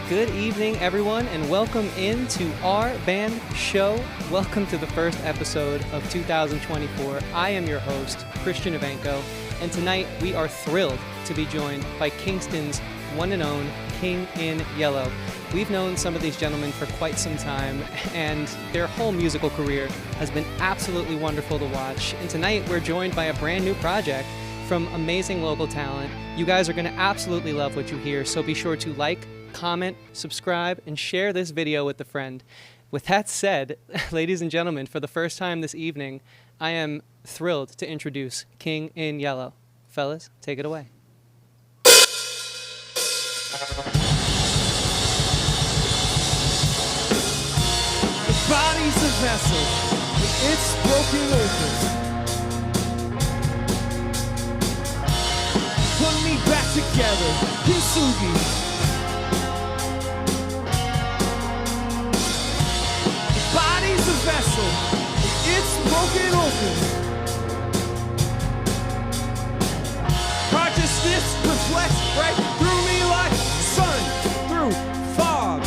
Good evening, everyone, and welcome into our band show. Welcome to the first episode of 2024. I am your host, Christian Evanko, and tonight we are thrilled to be joined by Kingston's one and own King in Yellow. We've known some of these gentlemen for quite some time, and their whole musical career has been absolutely wonderful to watch. And tonight we're joined by a brand new project from amazing local talent. You guys are going to absolutely love what you hear, so be sure to like, comment, subscribe, and share this video with a friend. With that said, ladies and gentlemen, for the first time this evening, I am thrilled to introduce King in Yellow. Fellas, take it away. The body's a vessel, it's broken open. Put me back together, Kintsugi. The body's a vessel, it's broken open. Consciousness reflects right through me like sun through fog.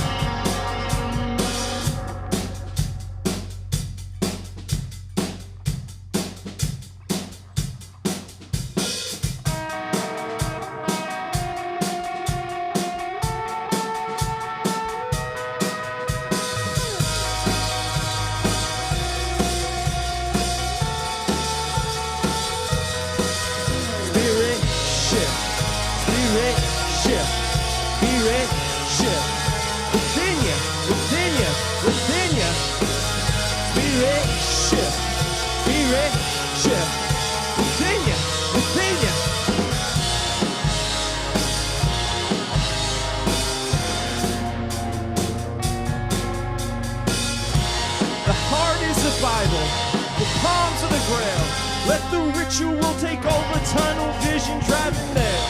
Let the ritual take over, tunnel vision driving there.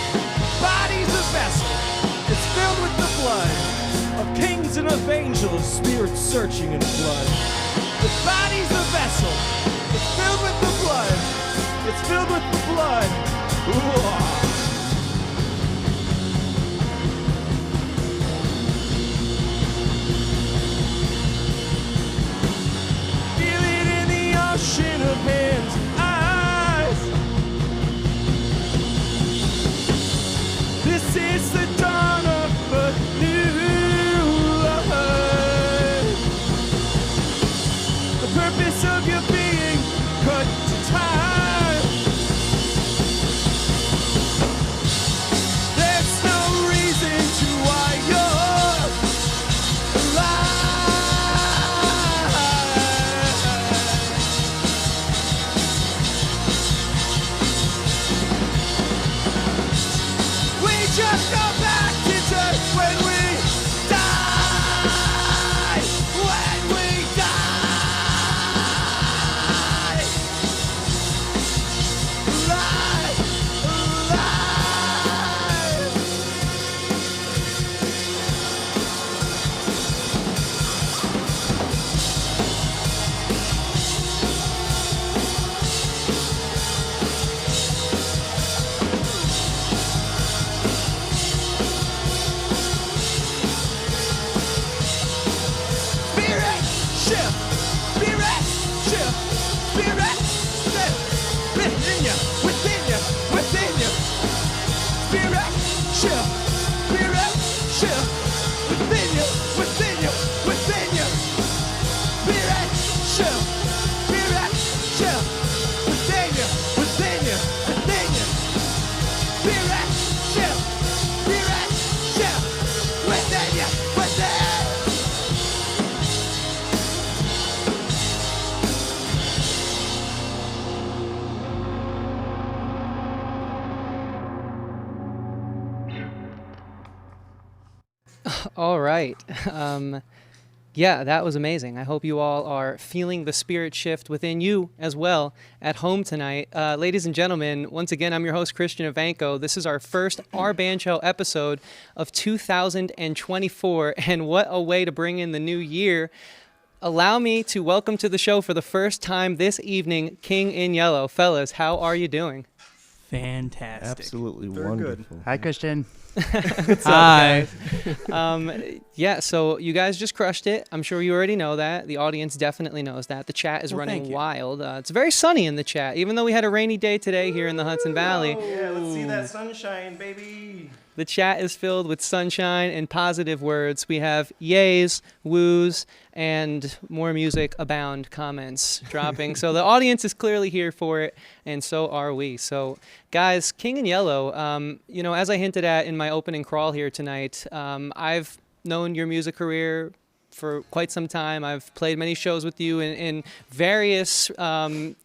Body's a vessel, it's filled with the blood of kings and of angels, spirits searching in flood. The body's a vessel, it's filled with the blood, it's filled with the blood. Ooh. Ocean of hands, eyes. This is the dawn of a new life. The purpose of your being cut to time. There's no reason to why you're alive. Just go back to church when we die. When we die. Alive, alive. All right. Yeah, that was amazing. I hope you all are feeling the spirit shift within you as well at home tonight. Ladies and gentlemen, once again, I'm your host, Christian Evanko. This is our first Our Band Show episode of 2024, and what a way to bring in the new year. Allow me to welcome to the show for the first time this evening, King in Yellow. Fellas, how are you doing? Fantastic. Absolutely Very wonderful. good. Hi, Christian. What's up, Hi. guys? Yeah, so you guys just crushed it. I'm sure you already know that. The audience definitely knows that. The chat is running wild. It's very sunny in the chat, even though we had a rainy day today here in the Hudson Valley. Yeah, let's see that sunshine, baby. The chat is filled with sunshine and positive words. We have yays, woos, and more music abound comments dropping. So the audience is clearly here for it, and so are we. So, guys, King in Yellow, as I hinted at in my opening crawl here tonight, I've known your music career for quite some time. I've played many shows with you in various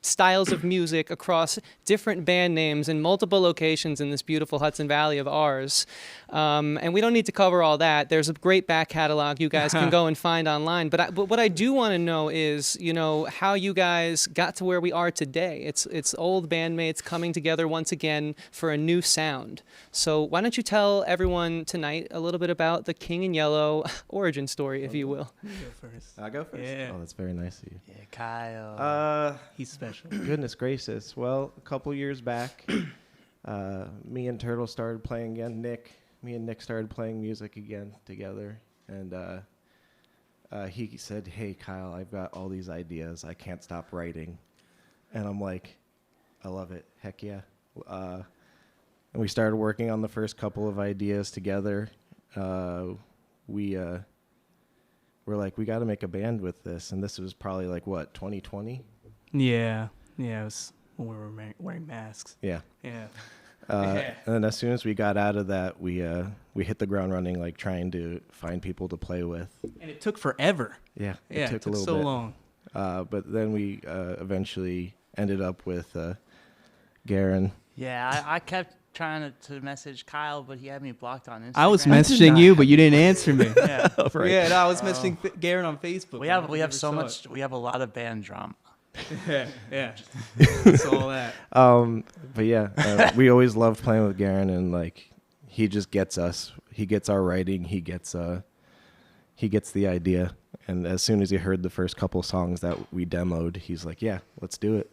styles of music across different band names in multiple locations in this beautiful Hudson Valley of ours. And we don't need to cover all that. There's a great back catalog you guys can go and find online. But what I do want to know is, how you guys got to where we are today. It's old bandmates coming together once again for a new sound. So why don't you tell everyone tonight a little bit about the King in Yellow origin story, if you will. You go first. I'll go first. Yeah. Oh, that's very nice of you. Yeah, Kyle. He's special. Goodness gracious. Well, a couple years back, me and Turtle started playing again. Me and Nick started playing music again together. And he said, "Hey, Kyle, I've got all these ideas. I can't stop writing." And I'm like, I love it. Heck yeah. And we started working on the first couple of ideas together. We're like, we got to make a band with this. And this was probably 2020? Yeah. Yeah, it was when we were wearing masks. Yeah. Yeah. And then as soon as we got out of that, we hit the ground running, trying to find people to play with. And it took forever. Yeah, It took a little so bit. long. But then we eventually ended up with Garen. Yeah, I kept trying to message Kyle, but he had me blocked on Instagram. I was messaging you, but you didn't answer me. Yeah. Right. Yeah, no, I was messaging Garen on Facebook. We have so much. We have a lot of band drama. Yeah. That's all that. But yeah, we always loved playing with Garen, and he just gets us. He gets our writing. He gets the idea. And as soon as he heard the first couple songs that we demoed, he's like, "Yeah, let's do it."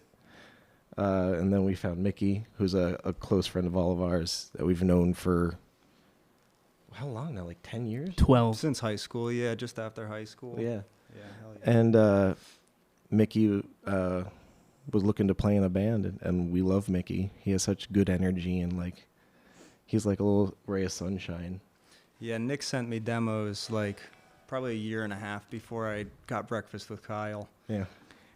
And then we found Mickey, who's a close friend of all of ours that we've known for how long now? 10 years? 12. Since high school, yeah, just after high school. Yeah. Yeah, hell yeah. And Mickey was looking to play in a band, and we love Mickey. He has such good energy, and he's like a little ray of sunshine. Yeah, Nick sent me demos probably a year and a half before I got breakfast with Kyle. Yeah.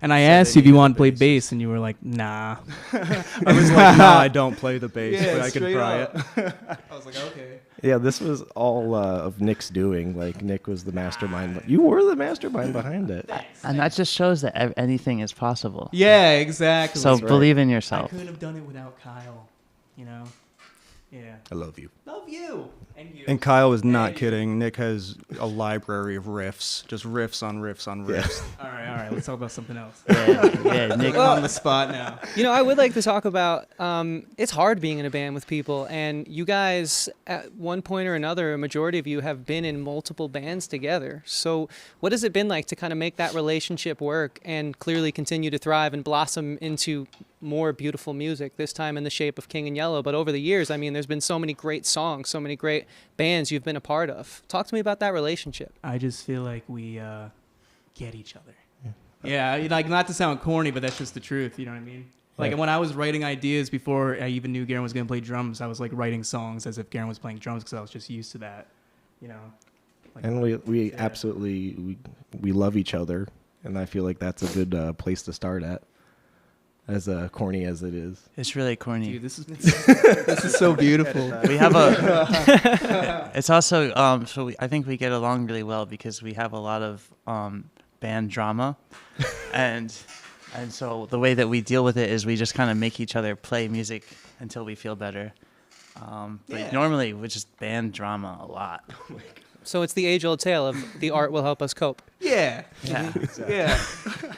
And I Said asked they you if you needed wanted to play bass. bass, and you were like, nah. I was like, no, I don't play the bass, Yeah, but I can straight try up. it. I was like, okay. Yeah, this was all of Nick's doing. Nick was the mastermind. You were the mastermind behind it. And that just shows that anything is possible. Yeah, exactly. So right. believe in I yourself. couldn't have done it without Kyle, Yeah. I love you. Love you. And you. And Kyle was not Hey. kidding. Nick has a library of riffs, just riffs on riffs on riffs. All right. Let's talk about something else. Yeah, Nick. I'm on the spot now. I would like to talk about, it's hard being in a band with people, and you guys, at one point or another, a majority of you have been in multiple bands together. So what has it been like to kind of make that relationship work and clearly continue to thrive and blossom into more beautiful music, this time in the shape of King in Yellow? But over the years, there's been so many great songs, so many great bands you've been a part of. Talk to me about that relationship. I just feel like we get each other. Yeah, not to sound corny, but that's just the truth. You know what I mean? Yeah. When I was writing ideas before I even knew Garen was going to play drums, I was writing songs as if Garen was playing drums because I was just used to that. And we absolutely we love each other, and I feel like that's a good place to start at, as corny as it is. It's really corny. Dude, this is so beautiful. We have a. It's also I think we get along really well because we have a lot of band drama, and so the way that we deal with it is we just kind of make each other play music until we feel better. But normally we just band drama a lot. So it's the age-old tale of the art will help us cope. Yeah. Yeah. Yeah.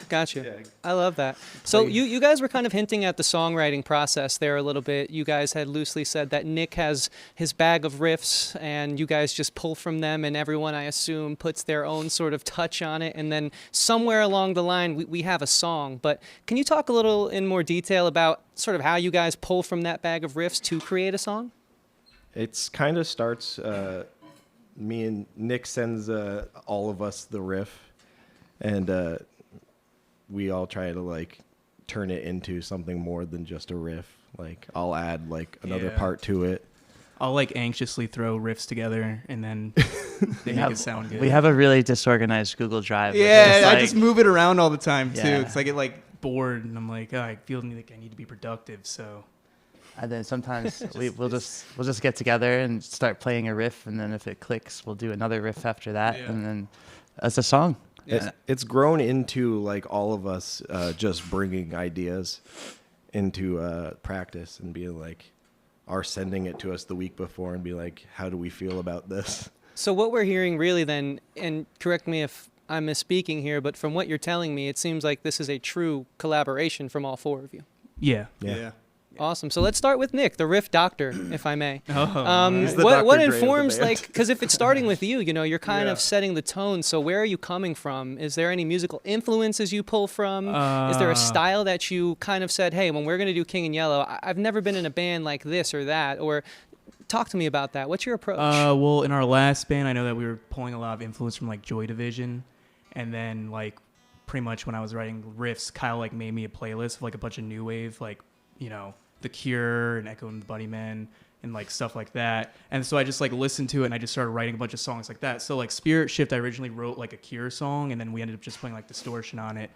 Gotcha. I love that. So you guys were kind of hinting at the songwriting process there a little bit. You guys had loosely said that Nick has his bag of riffs and you guys just pull from them, and everyone, I assume, puts their own sort of touch on it, and then somewhere along the line we have a song. But can you talk a little in more detail about sort of how you guys pull from that bag of riffs to create a song? It's kind of starts. Me and Nick sends all of us the riff, and we all try to like turn it into something more than just a riff. Like I'll add like another part to it. I'll like anxiously throw riffs together and then they make it sound good. We have a really disorganized Google Drive. Yeah, I I just move it around all the time too. Yeah. Because I get like bored and I'm like, oh, I feel like I need to be productive. So. And then sometimes we'll just get together and start playing a riff, and then if it clicks, we'll do another riff after that, and then it's a song. Yeah. It's grown into like all of us just bringing ideas into practice and being like, are sending it to us the week before and be like, how do we feel about this? So what we're hearing really then, and correct me if I'm misspeaking here, but from what you're telling me, it seems like this is a true collaboration from all four of you. Yeah. Awesome. So let's start with Nick, the riff doctor, if I may. He's the What Dr. Dre of the informs, band. like, because if it's starting with you, you know, you're kind of setting the tone. So where are you coming from? Is there any musical influences you pull from? Is there a style that you kind of said, hey, when we're going to do King in Yellow, I've never been in a band like this or that? Or talk to me about that. What's your approach? Well, in our last band, I know that we were pulling a lot of influence from like Joy Division, and then like pretty much when I was writing riffs, Kyle like made me a playlist of like a bunch of new wave, like, you know, The Cure and Echo and the Bunnymen and like stuff like that. And so I just like listened to it and I just started writing a bunch of songs like that. So like Spirit Shift, I originally wrote like a Cure song and then we ended up just playing like Distortion on it.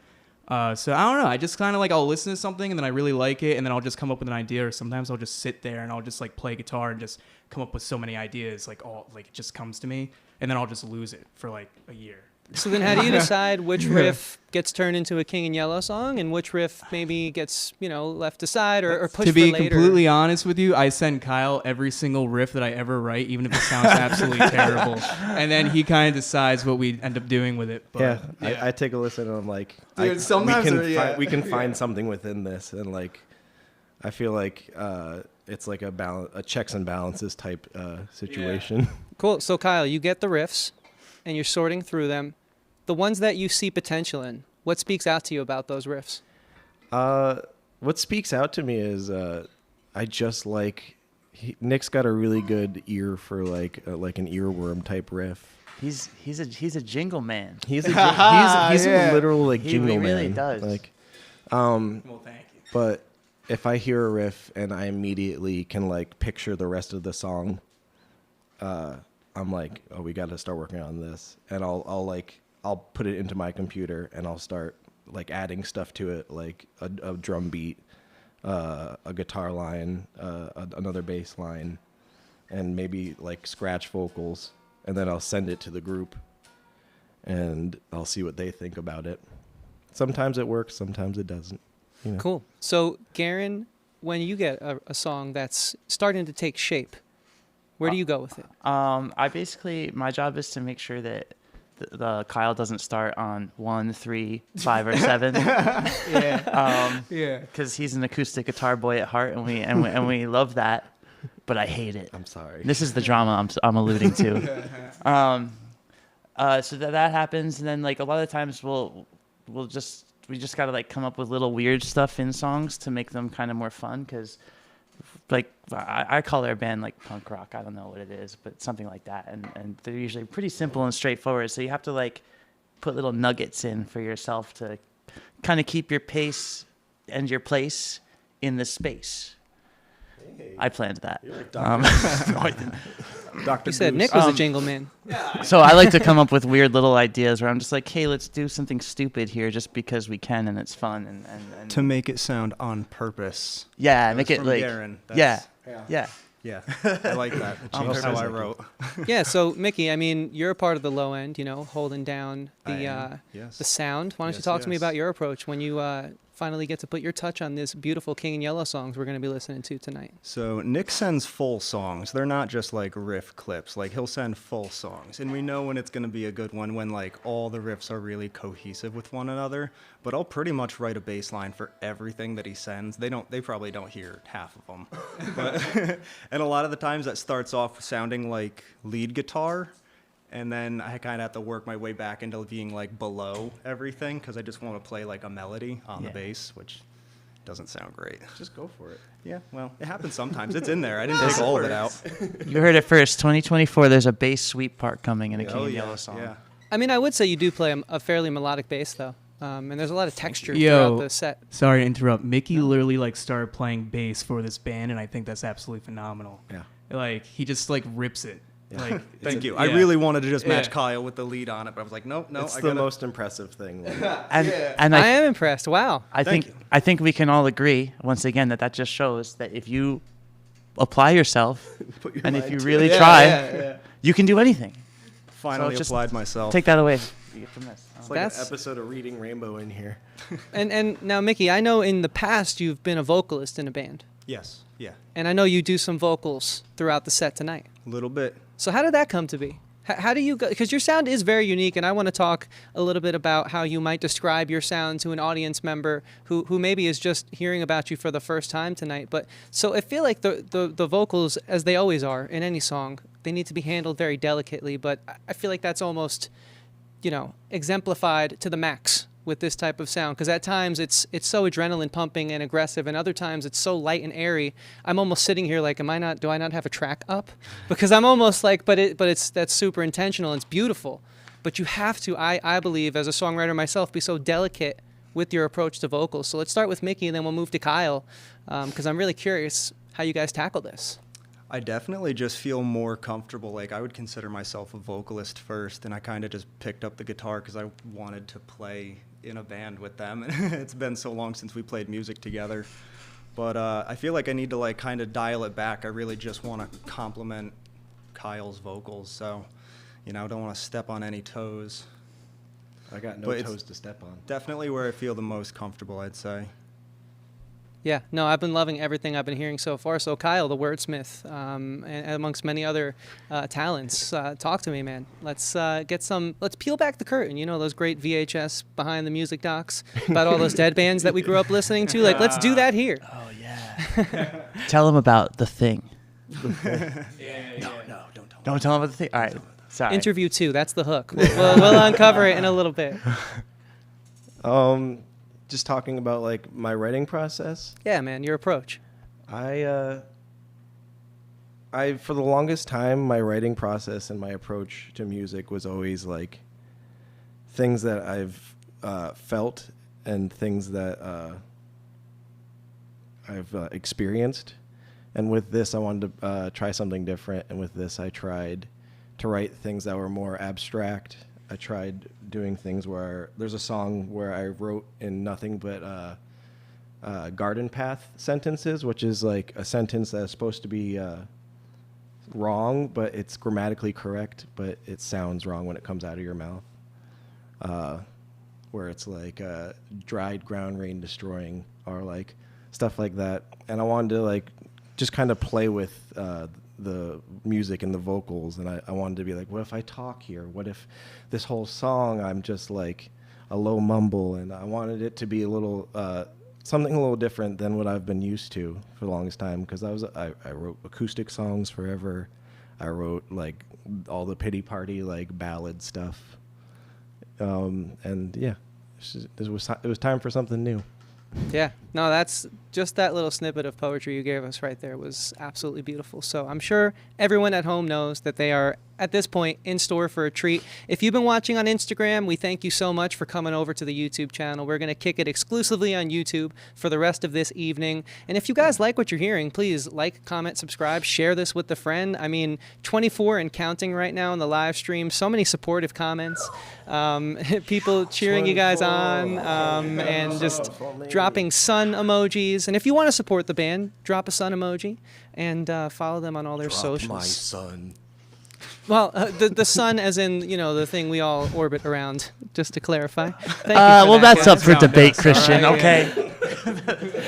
So I don't know. I just kind of like, I'll listen to something and then I really like it and then I'll just come up with an idea, or sometimes I'll just sit there and I'll just like play guitar and just come up with so many ideas, like all like it just comes to me and then I'll just lose it for like a year. So then how do you decide which riff gets turned into a King in Yellow song and which riff maybe gets, you know, left aside or pushed to be for later? completely honest with you, I send Kyle every single riff that I ever write, even if it sounds absolutely terrible. And then he kind of decides what we end up doing with it. But, I take a listen and I'm like, Dude, sometimes we can find something within this. And like, I feel like it's like a checks and balances type situation. Cool. So Kyle, you get the riffs and you're sorting through them. The ones that you see potential in, what speaks out to you about those riffs? What speaks out to me is I just like Nick's got a really good ear for like an earworm type riff. He's a jingle man. He's a literal like jingle man. He really does. Like, well, thank you. but if I hear a riff and I immediately can like picture the rest of the song, I'm like, oh, we got to start working on this, and I'll put it into my computer and I'll start like adding stuff to it, like a drum beat, a guitar line, another bass line, and maybe like scratch vocals, and then I'll send it to the group and I'll see what they think about it. Sometimes it works, sometimes it doesn't. You know? Cool. So Garen, when you get a song that's starting to take shape, where do you go with it? My job is to make sure that the Kyle doesn't start on 1, 3, 5, or 7. Because he's an acoustic guitar boy at heart, and we love that, but I hate it. I'm sorry. This is the drama I'm alluding to. So that happens, and then like a lot of times we just gotta like come up with little weird stuff in songs to make them kind of more fun, because like I call our band like punk rock. I don't know what it is, but something like that. And they're usually pretty simple and straightforward. So you have to like put little nuggets in for yourself to kind of keep your pace and your place in the space. Hey, I planned that. Dr. You said Goose. Nick was a jingle man. So I like to come up with weird little ideas where I'm just like, hey, let's do something stupid here just because we can and it's fun. And To make it sound on purpose. Yeah, That make was it from like Garen. yeah. Yeah, I like that. It changed how I wrote. Yeah, so Mickey, I mean, you're a part of the low end, you know, holding down I the am, yes. the sound. Why don't you Yes, talk to me yes. about your approach when you finally get to put your touch on this beautiful King in Yellow songs we're going to be listening to tonight? So Nick sends full songs. They're not just like riff clips. Like he'll send full songs, and we know when it's going to be a good one when like all the riffs are really cohesive with one another. But I'll pretty much write a bass line for everything that he sends. They probably don't hear half of them. But and a lot of the times that starts off sounding like lead guitar. And then I kind of have to work my way back into being like below everything because I just want to play like a melody on the bass, which doesn't sound great. Just go for it. Yeah, well, it happens sometimes. It's in there. I didn't take all of it out. You heard it first. 2024. There's a bass sweep part coming in a King Oh, of yeah, Yellow song. yeah. I mean, I would say you do play a fairly melodic bass, though. And there's a lot of texture Yo. throughout the set. Sorry to interrupt. Mickey literally like started playing bass for this band, and I think that's absolutely phenomenal. Yeah. Like he just like rips it. Like Thank you. I really wanted to just match Kyle with the lead on it, but I was like, nope, no. It's I the gotta... most impressive thing. And I am impressed. Wow. I think we can all agree once again that just shows that if you apply yourself Put your and if mind you to really it. try, you can do anything. Finally So just applied myself. Take that away from this. It's like an episode of Reading Rainbow in here. And now, Mickey, I know in the past you've been a vocalist in a band. Yes, yeah, And I know you do some vocals throughout the set tonight. a little bit. So how did that come to be? How do you go? Because your sound is very unique, and I want to talk a little bit about how you might describe your sound to an audience member who maybe is just hearing about you for the first time tonight. But so I feel like the vocals, as they always are in any song, they need to be handled very delicately. But I feel like that's almost, exemplified to the max with this type of sound, because at times it's so adrenaline pumping and aggressive, and other times it's so light and airy. I'm almost sitting here like, do I not have a track up? Because I'm almost like, that's super intentional and it's beautiful. But you have to, I believe, as a songwriter myself, be so delicate with your approach to vocals. So let's start with Mickey, and then we'll move to Kyle, because I'm really curious how you guys tackle this. I definitely just feel more comfortable. Like, I would consider myself a vocalist first, and I kind of just picked up the guitar because I wanted to play in a band with them. And it's been so long since we played music together. But I feel like I need to, like, kind of dial it back. I really just want to compliment Kyle's vocals. So, I don't want to step on any toes. I got no But it's toes to step on. Definitely where I feel the most comfortable, I'd say. Yeah, no, I've been loving everything I've been hearing so far. So Kyle, the wordsmith, and amongst many other talents, talk to me, man. Let's peel back the curtain. Those great VHS behind the music docs about all those dead bands that we grew up listening to. Like, let's do that here. Oh yeah. Tell them about The Thing. No, don't tell me. Don't tell them about The Thing. All right. Sorry. Interview 2, that's the hook. We'll uncover it in a little bit. Just talking about like my writing process. Yeah, man, your approach. I for the longest time, my writing process and my approach to music was always like things that I've felt and things that I've experienced. And with this, I wanted to try something different. And with this, I tried to write things that were more abstract. I tried doing things where there's a song where I wrote in nothing but garden path sentences, which is like a sentence that's supposed to be wrong, but it's grammatically correct, but it sounds wrong when it comes out of your mouth. Where it's like dried ground rain destroying, or like stuff like that. And I wanted to like just kind of play with the music and the vocals, and I wanted to be like, what if I talk here? What if this whole song I'm just like a low mumble? And I wanted it to be a little something a little different than what I've been used to for the longest time, because I wrote acoustic songs forever. I wrote like all the pity party like ballad stuff, and yeah, it was time for something new. Yeah, no, that's just that little snippet of poetry you gave us right there was absolutely beautiful. So I'm sure everyone at home knows that they are, at this point, in store for a treat. If you've been watching on Instagram, we thank you so much for coming over to the YouTube channel. We're going to kick it exclusively on YouTube for the rest of this evening. And if you guys like what you're hearing, please like, comment, subscribe, share this with a friend. I mean, 24 and counting right now on the live stream. So many supportive comments. People cheering you guys on, and just dropping sun emojis. And if you want to support the band, drop a sun emoji and follow them on all their socials. My son. Well, the sun as in, the thing we all orbit around, just to clarify. Thank you for Well, that, that's guys. up for debate, Christian. All right, Okay.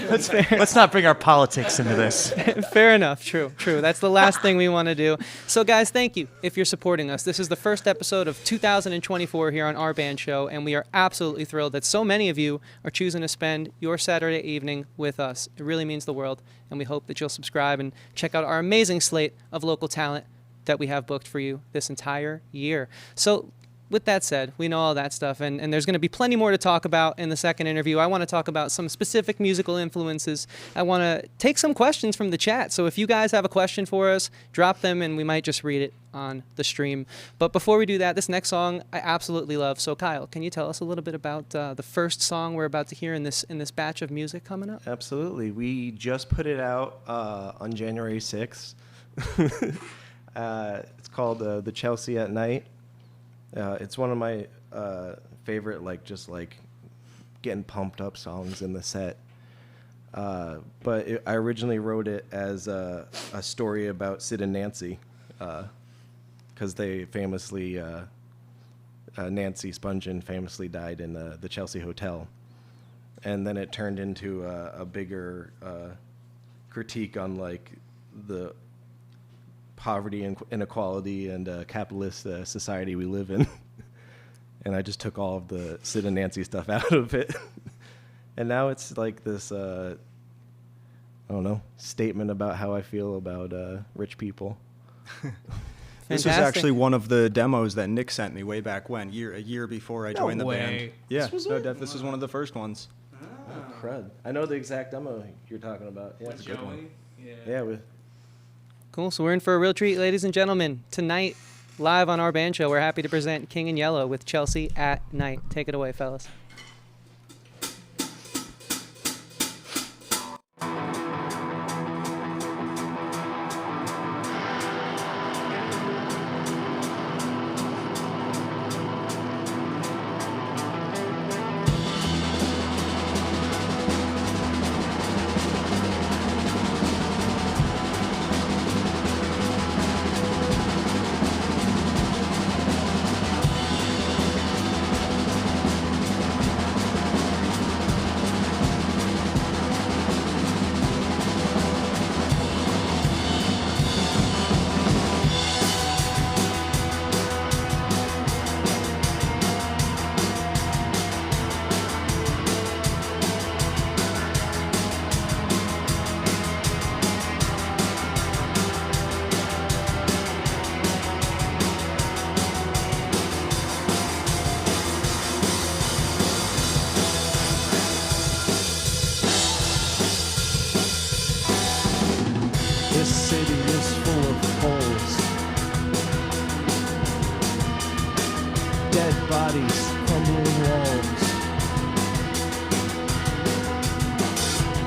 That's fair. Let's not bring our politics into this. Fair enough. True. That's the last thing we want to do. So, guys, thank you if you're supporting us. This is the first episode of 2024 here on Our Band Show, and we are absolutely thrilled that so many of you are choosing to spend your Saturday evening with us. It really means the world, and we hope that you'll subscribe and check out our amazing slate of local talent that we have booked for you this entire year. So with that said, we know all that stuff, and there's going to be plenty more to talk about in the second interview. I want to talk about some specific musical influences. I want to take some questions from the chat. So if you guys have a question for us, drop them, and we might just read it on the stream. But before we do that, this next song I absolutely love. So Kyle, can you tell us a little bit about the first song we're about to hear in this batch of music coming up? Absolutely. We just put it out on January 6th. It's called The Chelsea at Night. It's one of my favorite, just getting pumped up songs in the set. But I originally wrote it as a story about Sid and Nancy, because they famously, Nancy Spungen famously died in the Chelsea Hotel. And then it turned into a bigger critique on the poverty and inequality and capitalist society we live in. And I just took all of the Sid and Nancy stuff out of it. And now it's this, I don't know, statement about how I feel about rich people. This was actually one of the demos that Nick sent me way back when, a year before I joined the band. Yeah, this was one of the first ones. Oh, crud. I know the exact demo you're talking about. Yeah, it's a good one. Yeah, Cool. So we're in for a real treat, ladies and gentlemen. Tonight, live on our band show, we're happy to present King in Yellow with Chelsea at Night. Take it away, fellas. bodies, crumbling walls.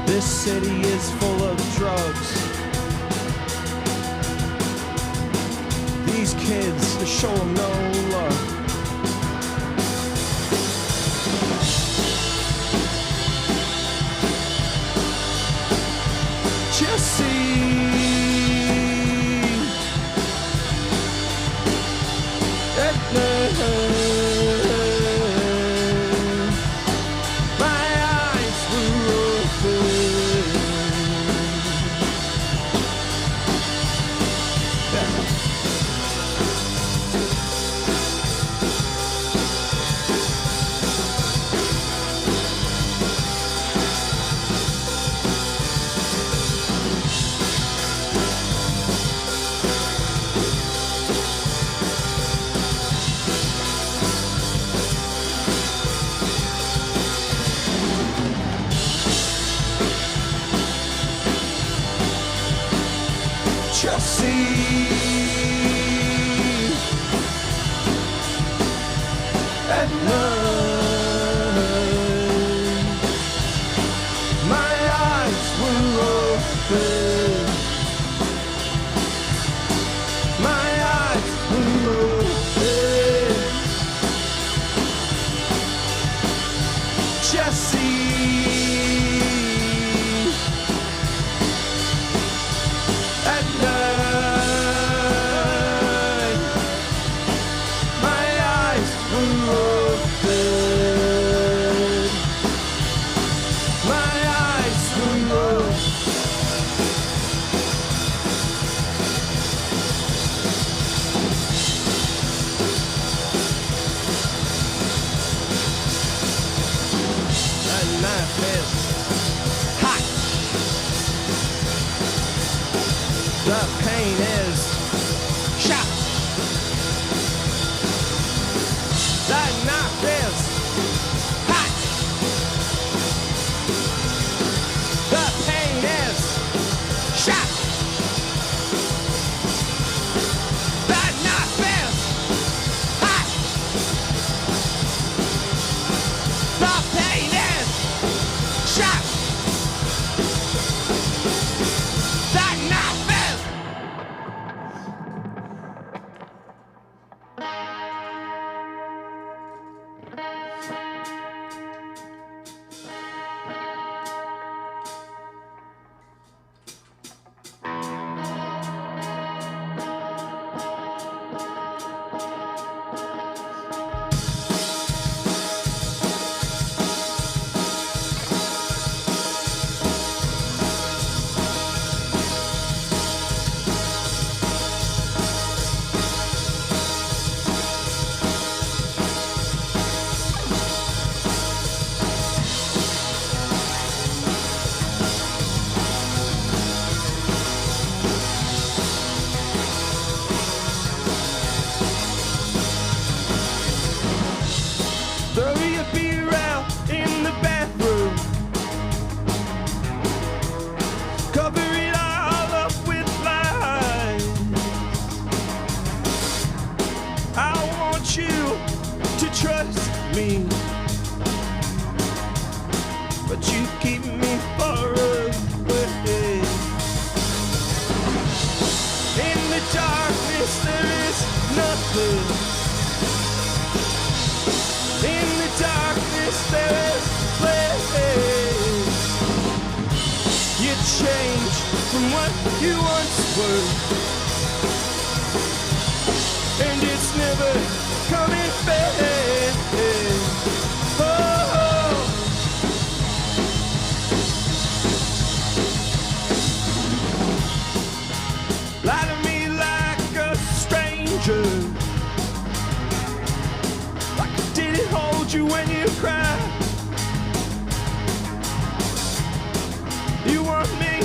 This city is full of drugs. These kids show them no love. want you to trust me, but you keep me far away. In the darkness there is nothing. In the darkness there is place. You change from what you once were, and it's never coming back. Oh. Lie to me like a stranger. Like I didn't hold you when you cried. You want me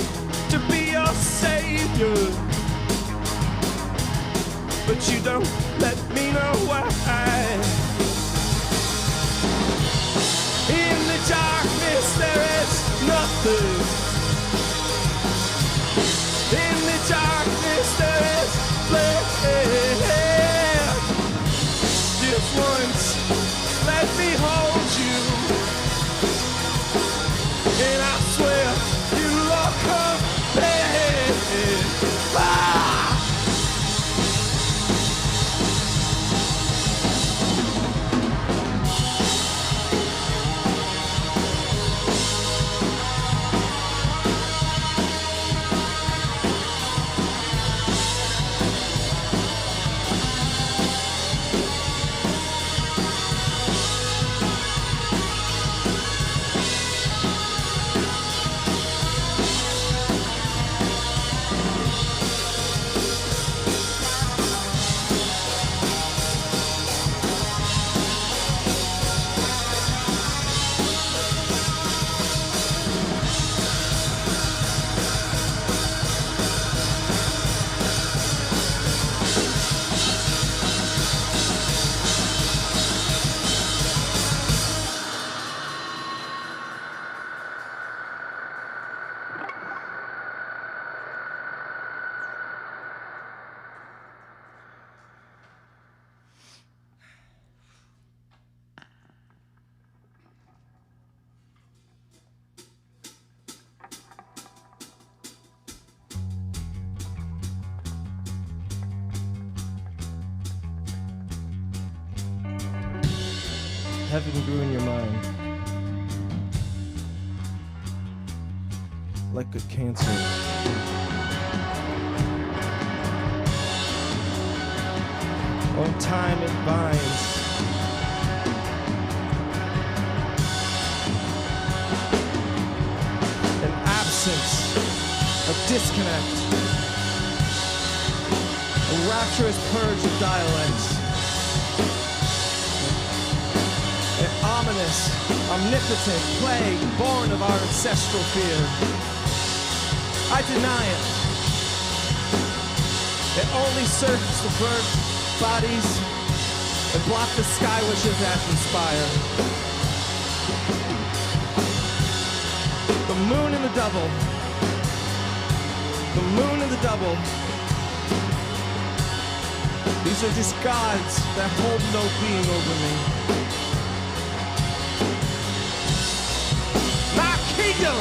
to be your savior, but you don't let me know why. In the darkness there is nothing. In the darkness there is flame. Just once, let me hold you, and I swear you'll all come back. Ah! Heaven grew in your mind like a cancer. On time it binds. An absence of disconnect. A rapturous purge of dialects. An ominous, omnipotent plague born of our ancestral fear. I deny it. It only serves to burn bodies and block the sky wishes that inspire. The moon and the double. The moon and the double. These are just gods that hold no being over me. My kingdom!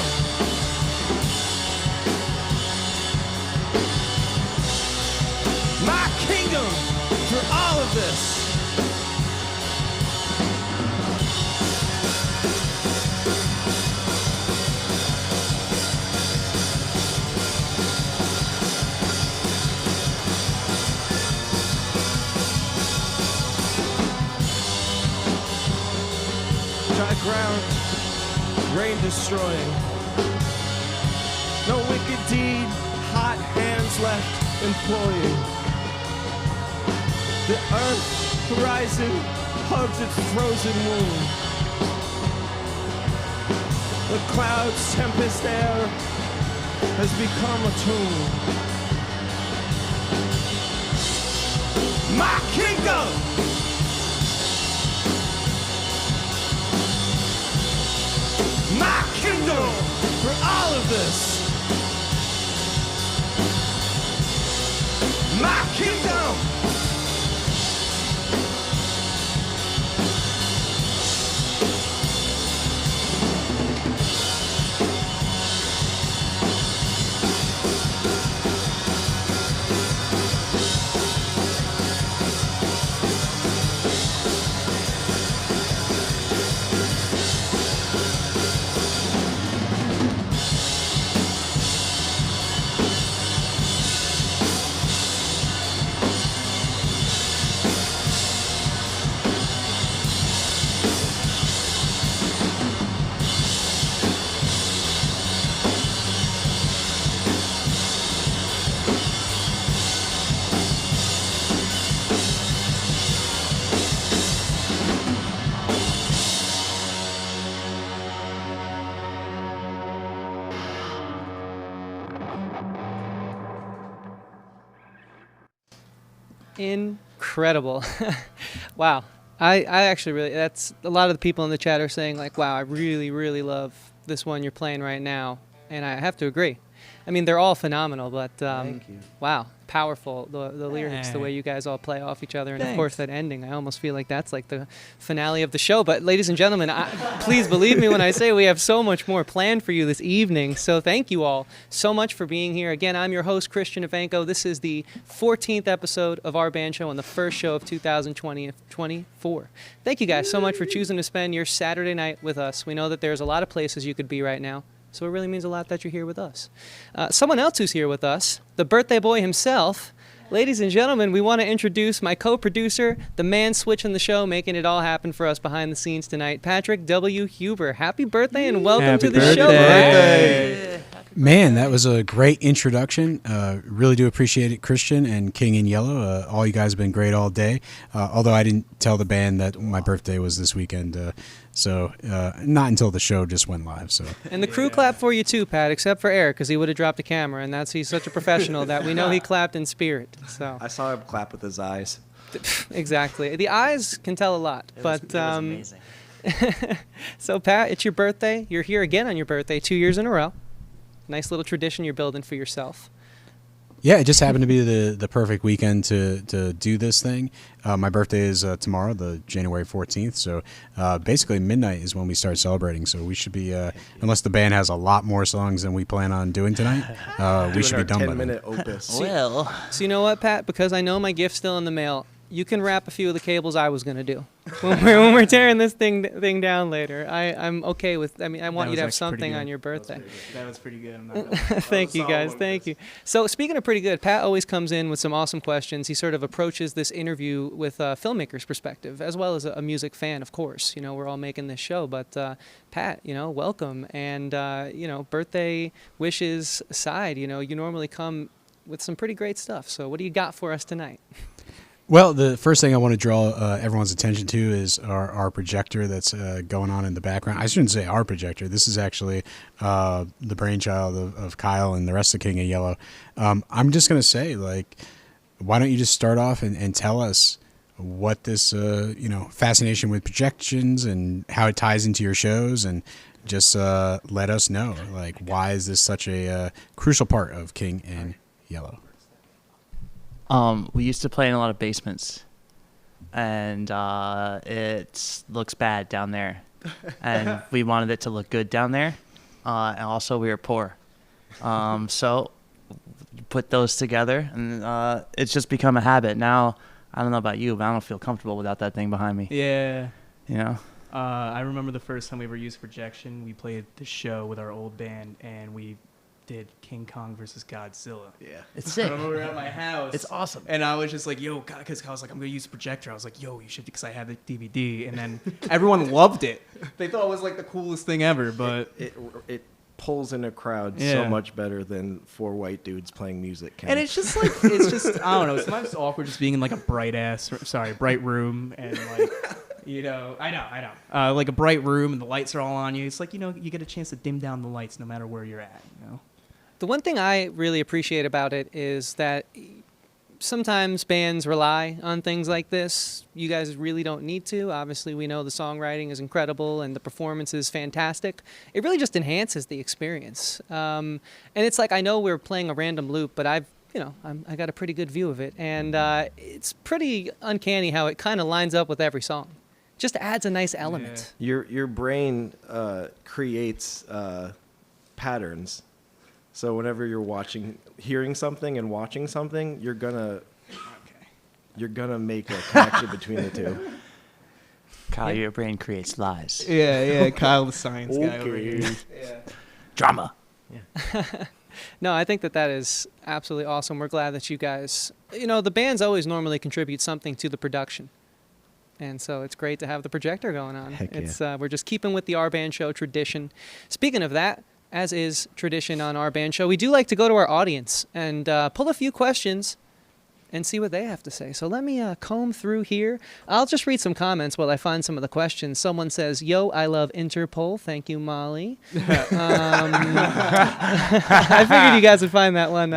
My kingdom through all of this. Dry ground, rain destroying. No wicked deed, hot hands left employing. The earth horizon hugs its frozen wound. The clouds' tempest air has become a tomb. My kingdom! My kingdom for all of this. My kingdom! incredible. Wow. I actually really, that's a lot of the people in the chat are saying like, wow, I really, really love this one you're playing right now. And I have to agree. I mean, they're all phenomenal, but Thank you. wow, powerful. The lyrics, the way you guys all play off each other. And of course that ending, I almost feel like that's like the finale of the show. But ladies and gentlemen, please believe me when I say we have so much more planned for you this evening. So thank you all so much for being here. Again, I'm your host, Christian Evanko. This is the 14th episode of Our Band Show and the first show of 2024. Thank you guys so much for choosing to spend your Saturday night with us. We know that there's a lot of places you could be right now. So it really means a lot that you're here with us. Someone else who's here with us, the birthday boy himself. Ladies and gentlemen, we want to introduce my co-producer, the man switching the show, making it all happen for us behind the scenes tonight, Patrick W. Huber. Happy birthday and welcome to the show. Birthday. Man, that was a great introduction. Really do appreciate it, Christian and King in Yellow. All you guys have been great all day. Although I didn't tell the band that my birthday was this weekend. So not until the show just went live. So and the crew clapped for you too, Pat, except for Eric because he would have dropped the camera, and he's such a professional that we know he clapped in spirit. So I saw him clap with his eyes. Exactly, the eyes can tell a lot. It was amazing. So Pat, it's your birthday. You're here again on your birthday, 2 years in a row. Nice little tradition you're building for yourself. yeah, it just happened to be the perfect weekend to do this thing. My birthday is tomorrow, the January 14th. So basically midnight is when we start celebrating. So we should be, unless the band has a lot more songs than we plan on doing tonight, we should be done by then. 10-minute opus. Well, So you know what, Pat? Because I know my gift's still in the mail, you can wrap a few of the cables I was going to do when we're tearing this thing down later. I'm okay with. I mean, I want you to have something on your birthday. That was pretty good. I'm not gonna Thank you, guys. Thank you. So speaking of pretty good, Pat always comes in with some awesome questions. He sort of approaches this interview with a filmmaker's perspective, as well as a music fan, of course. You know, we're all making this show. But Pat, you know, welcome. And, you know, birthday wishes aside, you know, you normally come with some pretty great stuff. So what do you got for us tonight? Well, the first thing I want to draw everyone's attention to is our projector that's going on in the background. I shouldn't say our projector. This is actually the brainchild of Kyle and the rest of King of Yellow. I'm just going to say, like, why don't you just start off and tell us what this, you know, fascination with projections and how it ties into your shows, and just let us know, like, why is this such a crucial part of King and Yellow? we used to play in a lot of basements, and it looks bad down there, and we wanted it to look good down there, and also we were poor, so put those together, and it's just become a habit now. I don't know about you, but I don't feel comfortable without that thing behind me. Yeah. You know? I remember the first time we ever used projection, we played the show with our old band, and we did King Kong versus Godzilla. Yeah. It's I sick. remember we were at my house. It's awesome. And I was just like, yo, God, because I was like, I'm going to use the projector. I was like, yo, you should, because I have the DVD. And then everyone loved it. They thought it was like the coolest thing ever, but... It pulls in a crowd Yeah. so much better than four white dudes playing music can. And it's just like, I don't know, sometimes awkward just being in like a bright room, and like, you know, I know, like a bright room and the lights are all on you. It's like, you know, you get a chance to dim down the lights no matter where you're at, you know? The one thing I really appreciate about it is that sometimes bands rely on things like this. You guys really don't need to. Obviously, we know the songwriting is incredible and the performance is fantastic. It really just enhances the experience. And it's like, I know we're playing a random loop, but I got a pretty good view of it. And it's pretty uncanny how it kind of lines up with every song. Just adds a nice element. Your brain creates patterns. So whenever you're hearing something and watching something, you're gonna make a connection between the two. Kyle, your brain creates lies. Yeah, Kyle the science guy over here. Drama. No, I think that is absolutely awesome. We're glad that you guys, the bands always normally contribute something to the production. And so it's great to have the projector going on. Heck yeah. It's we're just keeping with the Our Band Show tradition. Speaking of that, as is tradition on Our Band Show, we do like to go to our audience and pull a few questions and see what they have to say. So let me comb through here. I'll just read some comments while I find some of the questions. Someone says, "Yo, I love Interpol." Thank you, Molly. I figured you guys would find that one.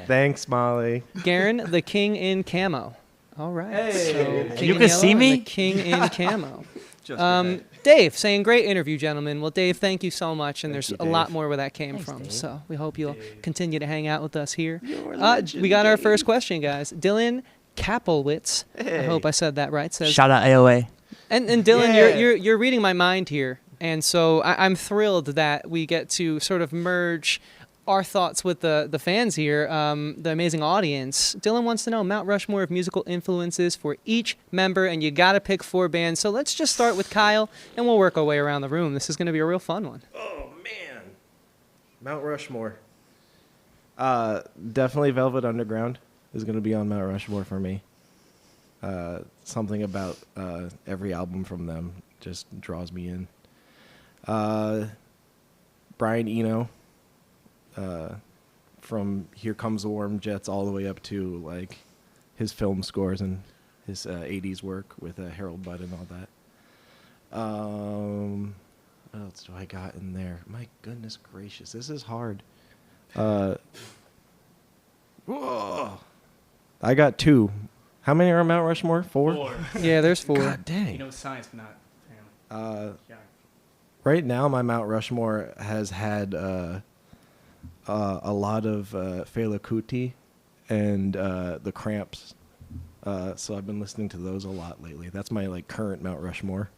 Thanks, Molly. Garen, the king in camo. All right. Hey. So King You in can yellow see and me? the King in camo. Just Dave saying great interview, gentlemen. Well, Dave, thank you so much, and there's you, a lot Dave. more where that came Thanks, from. Dave. So we hope you'll continue to hang out with us here. You're a legend, We got our Dave. first question, guys. Dylan Kaplowitz. I hope I said that right. Says, Shout out AOA. and Dylan, Yeah. you're reading my mind here, and so I'm thrilled that we get to sort of merge our thoughts with the fans here, the amazing audience. Dylan wants to know Mount Rushmore of musical influences for each member, and you got to pick 4 bands. So let's just start with Kyle, and we'll work our way around the room. This is going to be a real fun one. Oh man, Mount Rushmore. Definitely Velvet Underground is going to be on Mount Rushmore for me. Something about every album from them just draws me in. Brian Eno, from Here Comes the Warm Jets all the way up to like his film scores and his 80s work with Harold Budd and all that. What else do I got in there? My goodness gracious, this is hard. Whoa. I got 2. How many are on Mount Rushmore? 4? Yeah, there's 4. God dang. You know science, but not family. Yeah. Right now, my Mount Rushmore has had a lot of Fela Kuti and the Cramps. So I've been listening to those a lot lately. That's my like current Mount Rushmore.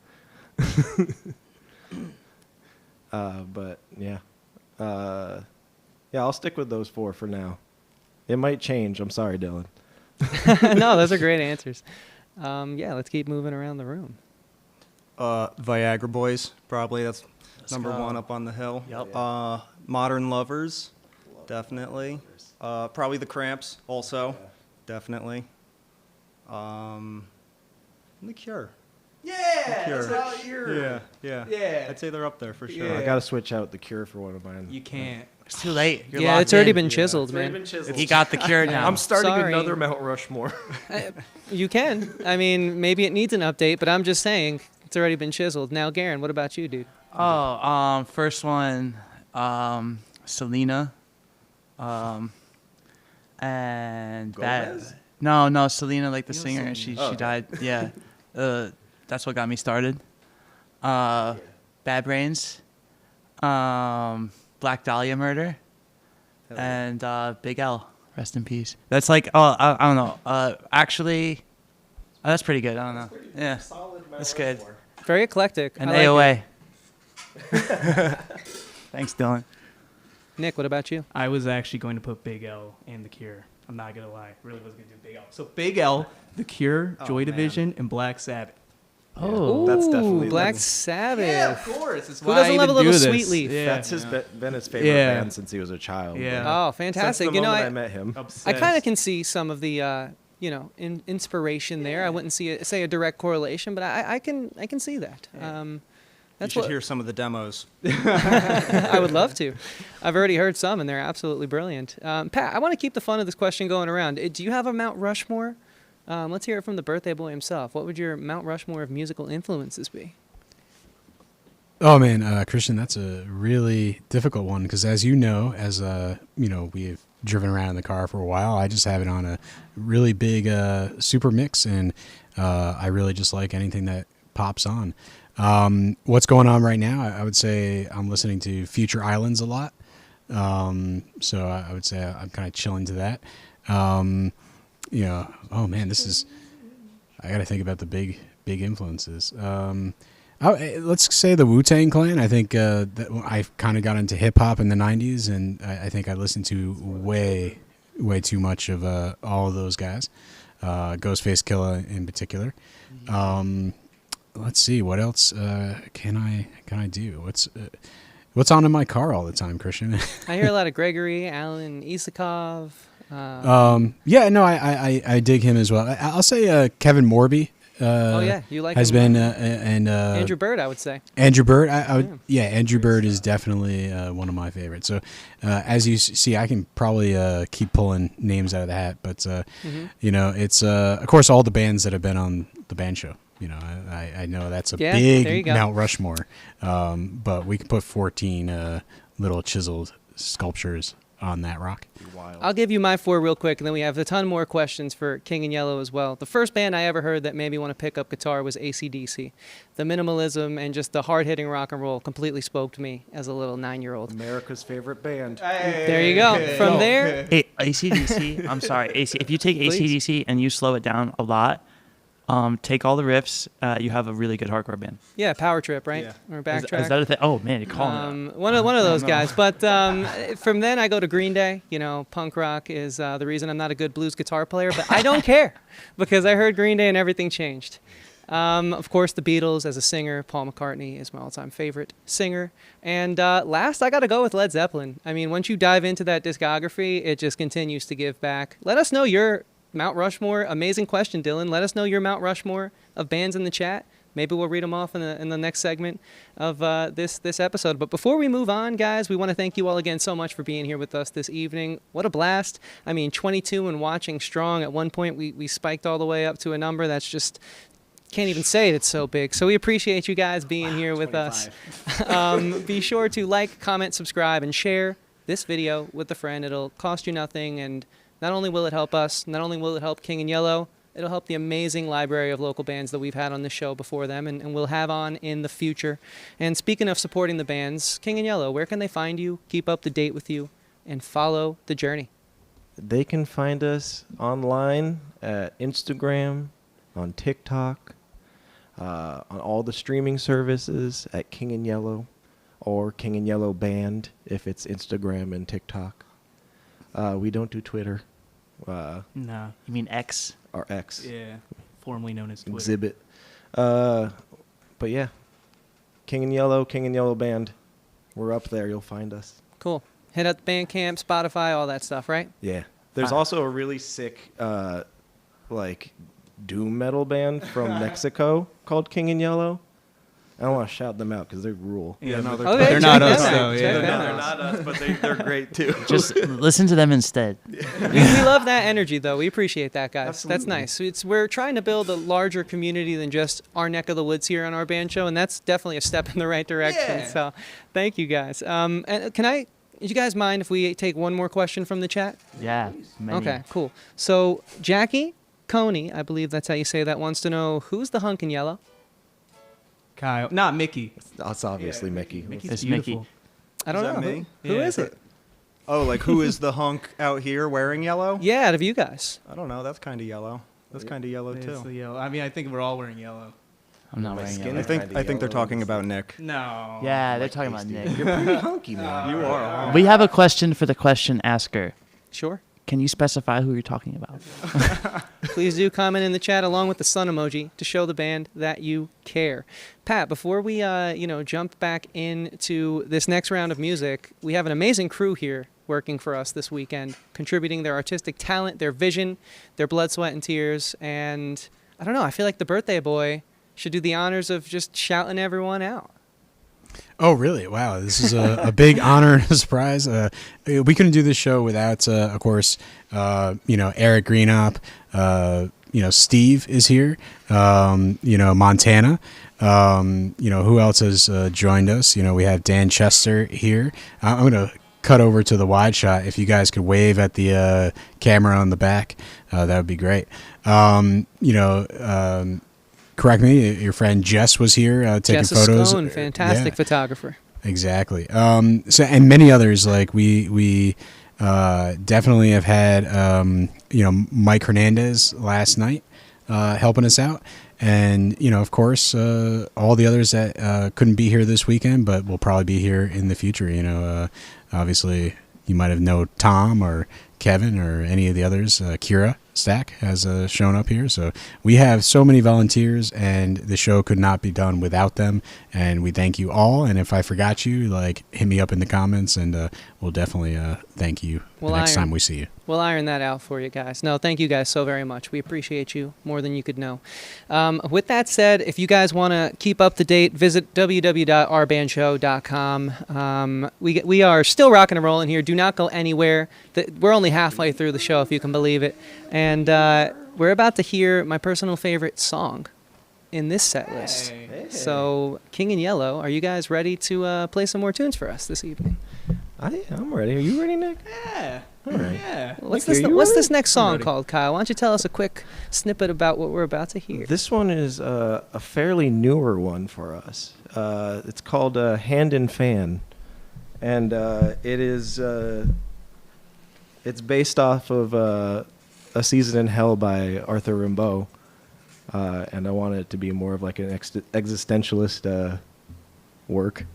But yeah, I'll stick with those 4 for now. It might change. I'm sorry, Dylan. No, those are great answers. Yeah, let's keep moving around the room. Viagra Boys, probably. That's number go. 1 up on the hill. Yep. Modern Lovers, definitely. Probably the Cramps, also, definitely. The Cure. Yeah, Cure. that's how you're. Yeah. I'd say they're up there for sure. Yeah. I gotta switch out the Cure for one of mine. You can't. It's too late. You're Yeah, locked it's already in. been chiseled, man. He got the cure now. I'm starting Sorry. another Mount Rushmore. You can. I mean, maybe it needs an update, but I'm just saying it's already been chiseled. Now, Garen, what about you, dude? Oh, first one, Selena, and Gomez? No, Selena, like the You know singer. Selena. She died. Yeah, that's what got me started. Bad Brains, Black Dahlia Murder, and Big L. Rest in peace. That's like I don't know. Actually, that's pretty good. I don't know. Yeah, that's good. Very eclectic. And I like it. AOA. Thanks, Dylan. Nick, what about you? I was actually going to put Big L and The Cure. I'm not gonna lie. Really was gonna do Big L. So Big L, The Cure, Joy man. Division, and Black Sabbath. Oh, that's definitely- Black that's- Sabbath. course. That's Who doesn't love a little Sweet Leaf? Yeah. That's been his favorite Yeah. band since he was a child. Yeah. Oh, Since fantastic. the You know, moment I I met him. I kind of can see some of the inspiration there. I wouldn't say a direct correlation, but I can see that. That's you should what hear some of the demos. I would love to. I've already heard some, and they're absolutely brilliant. Pat, I want to keep the fun of this question going around. Do you have a Mount Rushmore? Let's hear it from the birthday boy himself. What would your Mount Rushmore of musical influences be? Oh man, Christian, that's a really difficult one because, as you know, we've driven around in the car for a while. I just have it on a really big super mix, and I really just like anything that pops on. What's going on right now? I would say I'm listening to Future Islands a lot. So I would say I'm kind of chilling to that. Oh man, I got to think about the big influences. Let's say the Wu-Tang Clan. I think that I kind of got into hip hop in the 90s, and I think I listened to way too much of all of those guys, Ghostface Killah in particular. Let's see, what else can I do? What's on in my car all the time, Christian? I hear a lot of Gregory, Alan Isakov. I dig him as well. I'll say Kevin Morby. Oh yeah, you like has him. been and Andrew Bird, I would say. Andrew Bird. Andrew Bird is definitely one of my favorites. So as you see, I can probably keep pulling names out of the hat, but it's of course all the bands that have been on the band show. I know that's a there you big go. Mount Rushmore, but we can put 14 little chiseled sculptures on that rock. Wild. I'll give you my 4 real quick, and then we have a ton more questions for King in Yellow as well. The first band I ever heard that made me want to pick up guitar was AC/DC. The minimalism and just the hard-hitting rock and roll completely spoke to me as a little 9-year-old. America's favorite band. There you go. From there, Hey, AC/DC. I'm sorry, AC. If you take Please. AC/DC and you slow it down a lot, take all the riffs, you have a really good hardcore band. yeah, Power Trip, right? Yeah. Or Is Backtrack. that a thing? Oh man, you're calling it. One of those guys. But from then I go to Green Day. You know, punk rock is the reason I'm not a good blues guitar player, but I don't care because I heard Green Day and everything changed. Of course, the Beatles as a singer. Paul McCartney is my all-time favorite singer. And last, I got to go with Led Zeppelin. I mean, once you dive into that discography, it just continues to give back. Let us know your Mount Rushmore. Amazing question, Dylan. Let us know your Mount Rushmore of bands in the chat. Maybe we'll read them off in the next segment of this episode. But before we move on, guys, we want to thank you all again so much for being here with us this evening. What a blast. I mean, 22 and watching strong. At one point, we spiked all the way up to a number that's just... Can't even say it, it's so big. So we appreciate you guys being here with us. Be sure to like, comment, subscribe, and share this video with a friend. It'll cost you nothing, and not only will it help us, not only will it help King in Yellow, it'll help the amazing library of local bands that we've had on the show before them and we'll have on in the future. And speaking of supporting the bands, King in Yellow, where can they find you, keep up to date with you, and follow the journey? They can find us online at Instagram, on TikTok, on all the streaming services at King in Yellow or King in Yellow Band if it's Instagram and TikTok. We don't do Twitter. No. You mean X? Or X. Yeah. Formerly known as Twitter. Exhibit. But yeah, King in Yellow Band. We're up there. You'll find us. Cool. Hit up Bandcamp, Spotify, all that stuff, right? Yeah. There's also a really sick, like, doom metal band from Mexico called King in Yellow. I don't want to shout them out because they rule. Yeah, no, they're, Okay, They're check not them us, out. though, Check yeah. them they're out. not us, but they're great too. Just listen to them instead. We love that energy, though. We appreciate that, guys. That's Absolutely. nice. We're trying to build a larger community than just our neck of the woods here on our band show, and that's definitely a step in the right direction. Yeah. So, thank you, guys. And do you guys mind if we take one more question from the chat? Yeah. Many. Okay, cool. So, Jackie Coney, I believe that's how you say that, wants to know who's the hunk in yellow? Kyle. Not Mickey. That's obviously Mickey. Mickey's It's beautiful. Mickey. I don't Is know. that me? Who Yeah. is it? Oh, like who is the hunk out here wearing yellow? Yeah, out of you guys. I don't know. That's kind of yellow. That's kind of yellow It's too. the yellow. I mean, I think we're all wearing yellow. I'm not My wearing skin yellow. I think kinda they're yellow talking and about Nick. No. Yeah, they're talking about Nick. You're pretty hunky, man. You are. a hunk. We have a question for the question asker. Sure. Can you specify who you're talking about? Please do comment in the chat along with the sun emoji to show the band that you care. Pat, before we jump back into this next round of music, we have an amazing crew here working for us this weekend, contributing their artistic talent, their vision, their blood, sweat, and tears. And I don't know, I feel like the birthday boy should do the honors of just shouting everyone out. Oh, really? Wow. This is a big honor and a surprise. We couldn't do this show without, of course, Eric Greenop. Steve is here. Montana. Who else has joined us? We have Dan Chester here. I'm going to cut over to the wide shot. If you guys could wave at the camera on the back, that would be great. Correct me. Your friend Jess was here taking Jess photos. Scone, fantastic Yeah, photographer. exactly. And many others. Like we definitely have had Mike Hernandez last night helping us out, and of course all the others that couldn't be here this weekend, but will probably be here in the future. Obviously you might have known Tom or Kevin or any of the others. Kira Stack has shown up here. So we have so many volunteers, and the show could not be done without them. And we thank you all. And if I forgot you, hit me up in the comments, and we'll definitely thank you the next time we see you. We'll iron that out for you guys. No, thank you guys so very much. We appreciate you more than you could know. With that said, if you guys want to keep up to date, visit www.ourbandShow.com. We are still rocking and rolling here. Do not go anywhere. We're only halfway through the show, if you can believe it. And we're about to hear my personal favorite song in this set list. Hey. So, King in Yellow, are you guys ready to play some more tunes for us this evening? I'm ready. Are you ready, Nick? Yeah. All right. Yeah. What's Nick, are you What's ready? this next song ready. called, Kyle? Why don't you tell us a quick snippet about what we're about to hear? This one is a fairly newer one for us. It's called Hand and Fan, and it's based off of A Season in Hell by Arthur Rimbaud, and I wanted it to be more of like an existentialist work.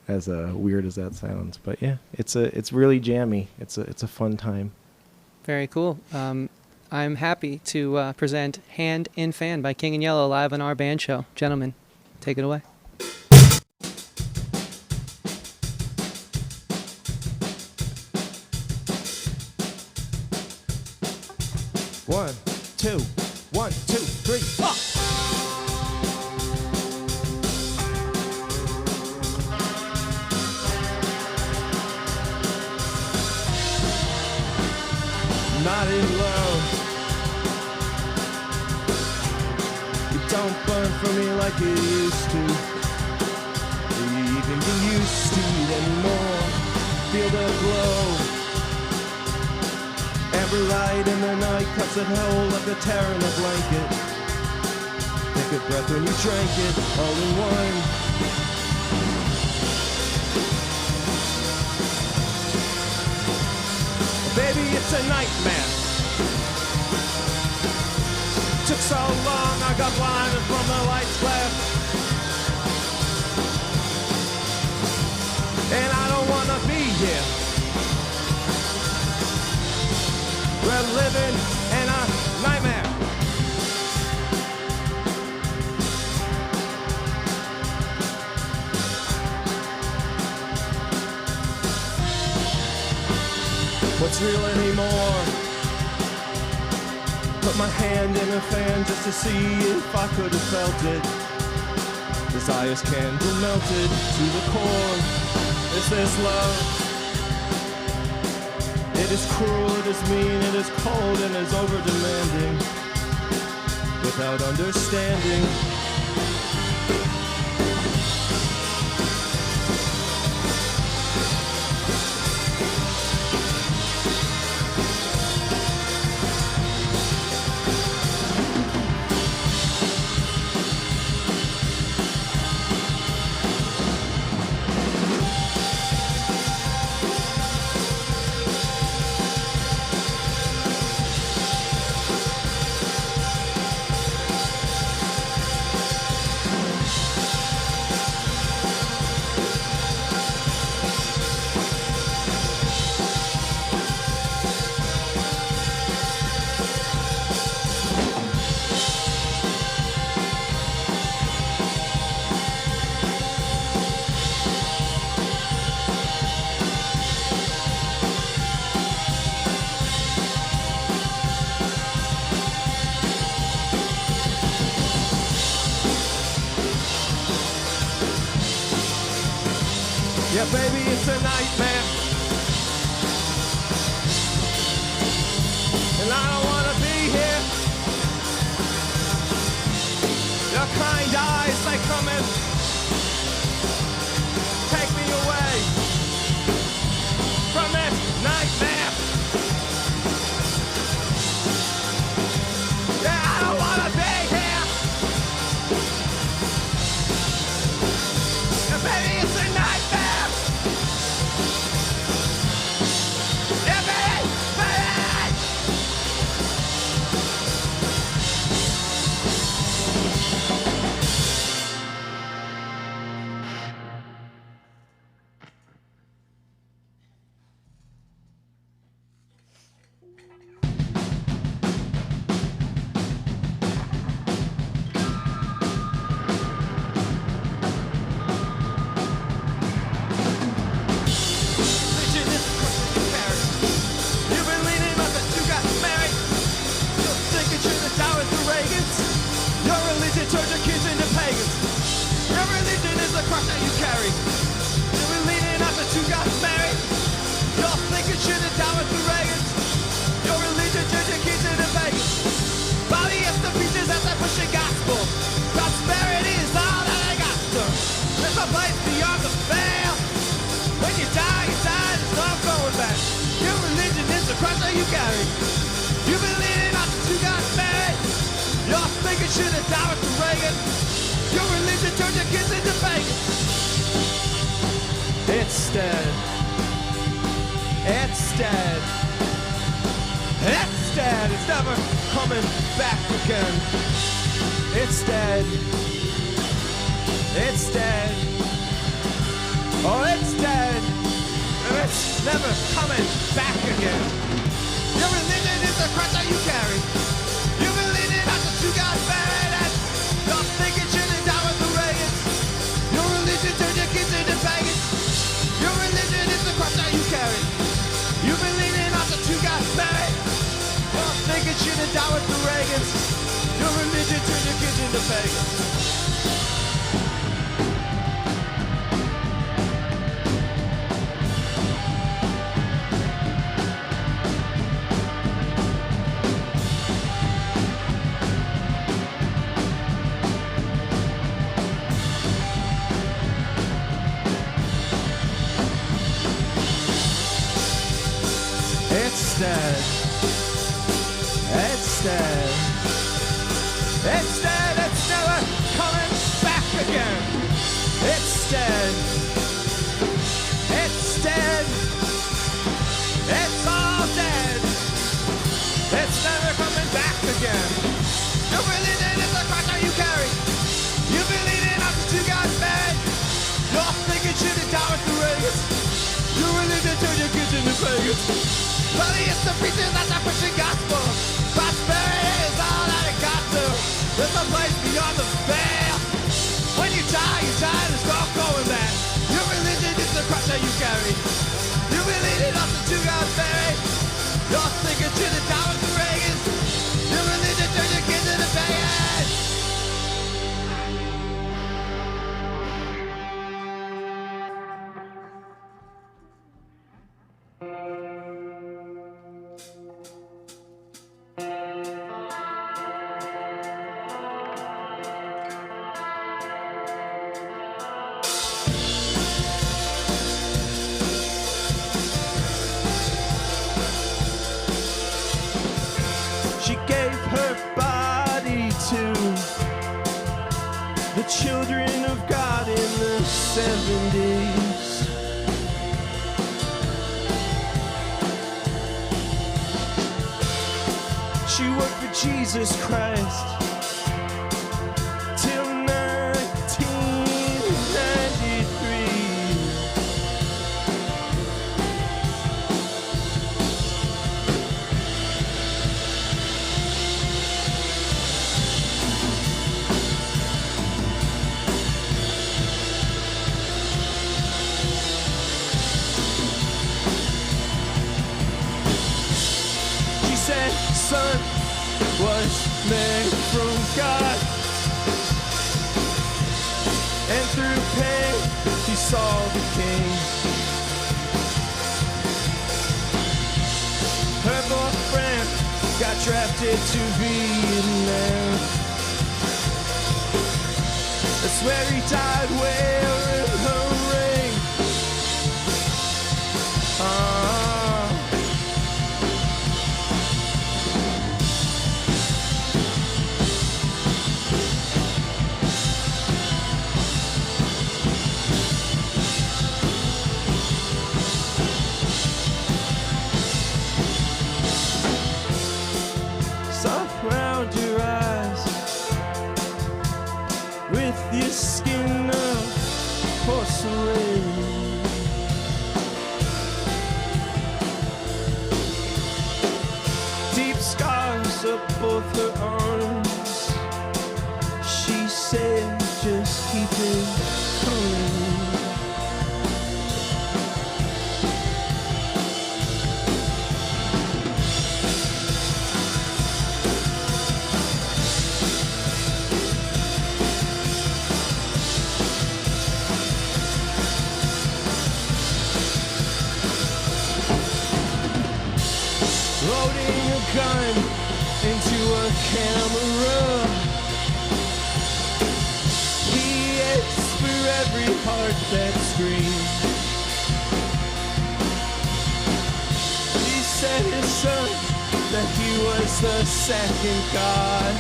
As weird as that sounds, but yeah, it's really jammy. It's a fun time. Very cool. I'm happy to present Hand in Fan by King and Yellow live on our band show. Gentlemen, take it away. One, two, 1, 2, 3, up! Not in love. You don't burn for me like it used to. Do you even get used to it anymore? Feel the glow. Every light in the night cuts a hole like a tear in a blanket. Take a breath when you drank it, all in one. Baby, it's a nightmare. Took so long, I got blinded from the lights glare. And I don't wanna be here. We're living in a nightmare. What's real anymore? Put my hand in a fan just to see if I could have felt it. Desire's candle melted to the core. Is this love? It is cruel, it is mean, it is cold, and is over-demanding. Without understanding. Yeah, baby, it's a nightmare. And I don't wanna be here. Your kind eyes, they come and take me away from this nightmare. Yeah, I don't wanna be here. Yeah, baby, it's a nightmare. should have died with the Reagan. Your religion turned your kids into pagans. It's dead. It's dead. It's dead. It's never coming back again. It's dead. It's dead. Oh, it's dead. And it's never coming back again. Your religion is the cross that you carry. You believe it after you got married and you're thinking shit and down with the Reagans. Your religion turned your kids into pagans. Your religion is the cross that you carry. You believe it after you got married. You're thinking shit and down with the Reagans. Your religion turned your kids into pagans. It's dead. It's dead. It's dead. It's never coming back again. It's dead. It's dead. It's all dead. It's never coming back again. Your religion is the cross that you carry. You believe it after you got married. You're thinking shit and down with the Reagans. Your religion turned your kids into pagans. Buddy, it's the preachers that are pushing gospel. Prosperity is all that it got to. There's a place beyond the veil. When you die, there's no going back. Your religion is the cross that you carry. You believe it after you got buried. You're thinking to the down with the Reagans. Your religion turned your kids into pagans. She gave her body to the children of God in the 70s. She worked for Jesus Christ till 1993. Son was made from God, and through pain he saw the King. Her boyfriend got drafted to Vietnam. That's where he died wearing her ring. Round your eyes with your skin of porcelain. Deep scars up both her arms. She said, just keep it coming. Loading a gun into a camera. He aches for every heart that screams. He said his son that he was the second God.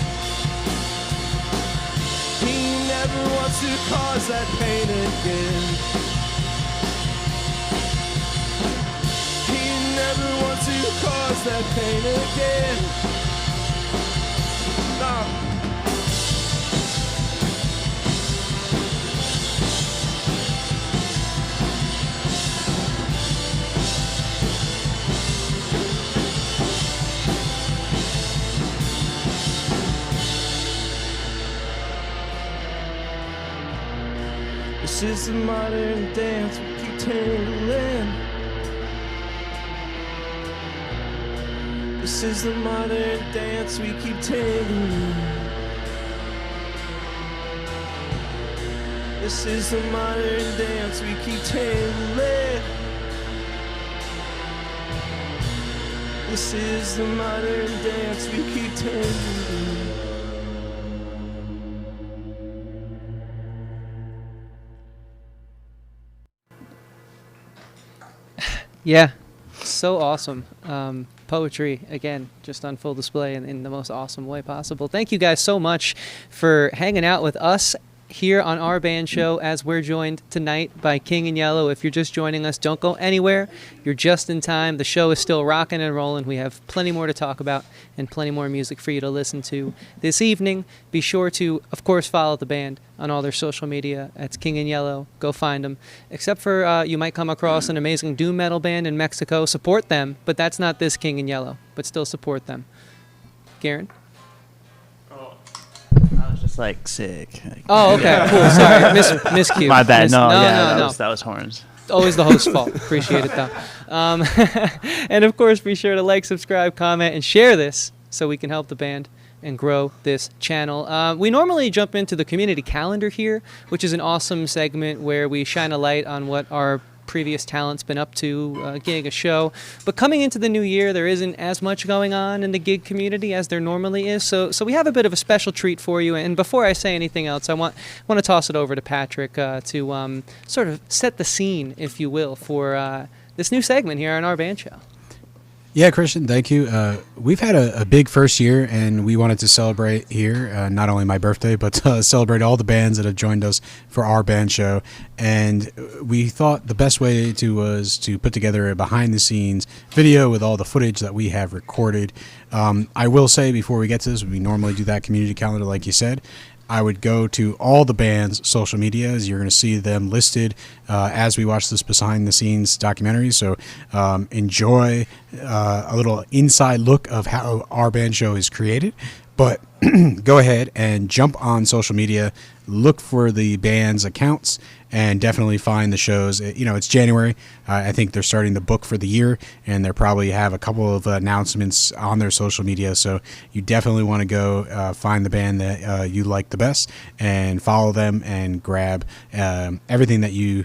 He never wants to cause that pain again. He never wants to cause that pain again. No. This is the modern dance, we keep tangling. This is the modern dance, we keep tangling. This is the modern dance, we keep tangling. This is the modern dance, we keep tangling. Yeah, so awesome. Poetry, again, just on full display in the most awesome way possible. Thank you guys so much for hanging out with us here on our band show as we're joined tonight by King in Yellow. If you're just joining us, don't go anywhere. You're just in time. The show is still rocking and rolling. We have plenty more to talk about and plenty more music for you to listen to this evening. Be sure to, of course, follow the band on all their social media. That's King in Yellow. Go find them. Except for you might come across an amazing doom metal band in Mexico. Support them, but that's not this King in Yellow. But still support them. Garen? I was just like sick. Like, Oh, okay, cool. Sorry, miscue. My bad. No, That was horns. Always the host's fault. Appreciate it, though. And, of course, be sure to like, subscribe, comment, and share this so we can help the band and grow this channel. We normally jump into the community calendar here, which is an awesome segment where we shine a light on what our previous talent's been up to, a gig, a show. But coming into the new year, there isn't as much going on in the gig community as there normally is. So we have a bit of a special treat for you. And before I say anything else, I want to toss it over to Patrick to sort of set the scene, if you will, for this new segment here on our band show. Yeah, Christian, thank you. We've had a big first year, and we wanted to celebrate here, not only my birthday, but celebrate all the bands that have joined us for our band show. And we thought the best way was to put together a behind-the-scenes video with all the footage that we have recorded. I will say before we get to this, we normally do that community calendar like you said. I would go to all the band's social medias. You're going to see them listed as we watch this behind-the-scenes documentary. So enjoy a little inside look of how our band show is created. But go ahead and jump on social media, look for the band's accounts, and definitely find the shows. It's January. I think they're starting the book for the year, and they probably have a couple of announcements on their social media. So you definitely want to go find the band that you like the best and follow them and grab everything that you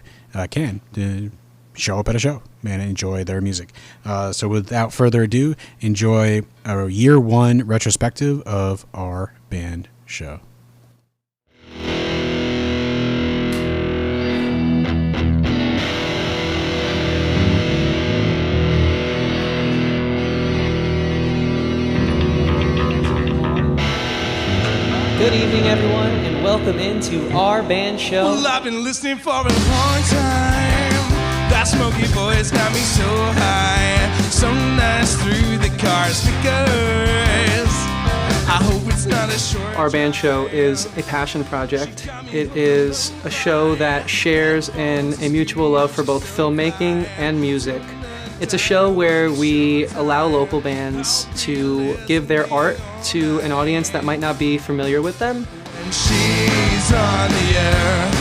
can to show up at a show and enjoy their music. So without further ado, enjoy our year one retrospective of our band show. Good evening, everyone, and welcome into our band show. Well, I've been listening for a long time. That smoky voice got me so high. So nice through the car speakers. I hope it's not a short. Our band show is a passion project. It is a show that shares in a mutual love for both filmmaking and music. It's a show where we allow local bands to give their art to an audience that might not be familiar with them. And she's on the air.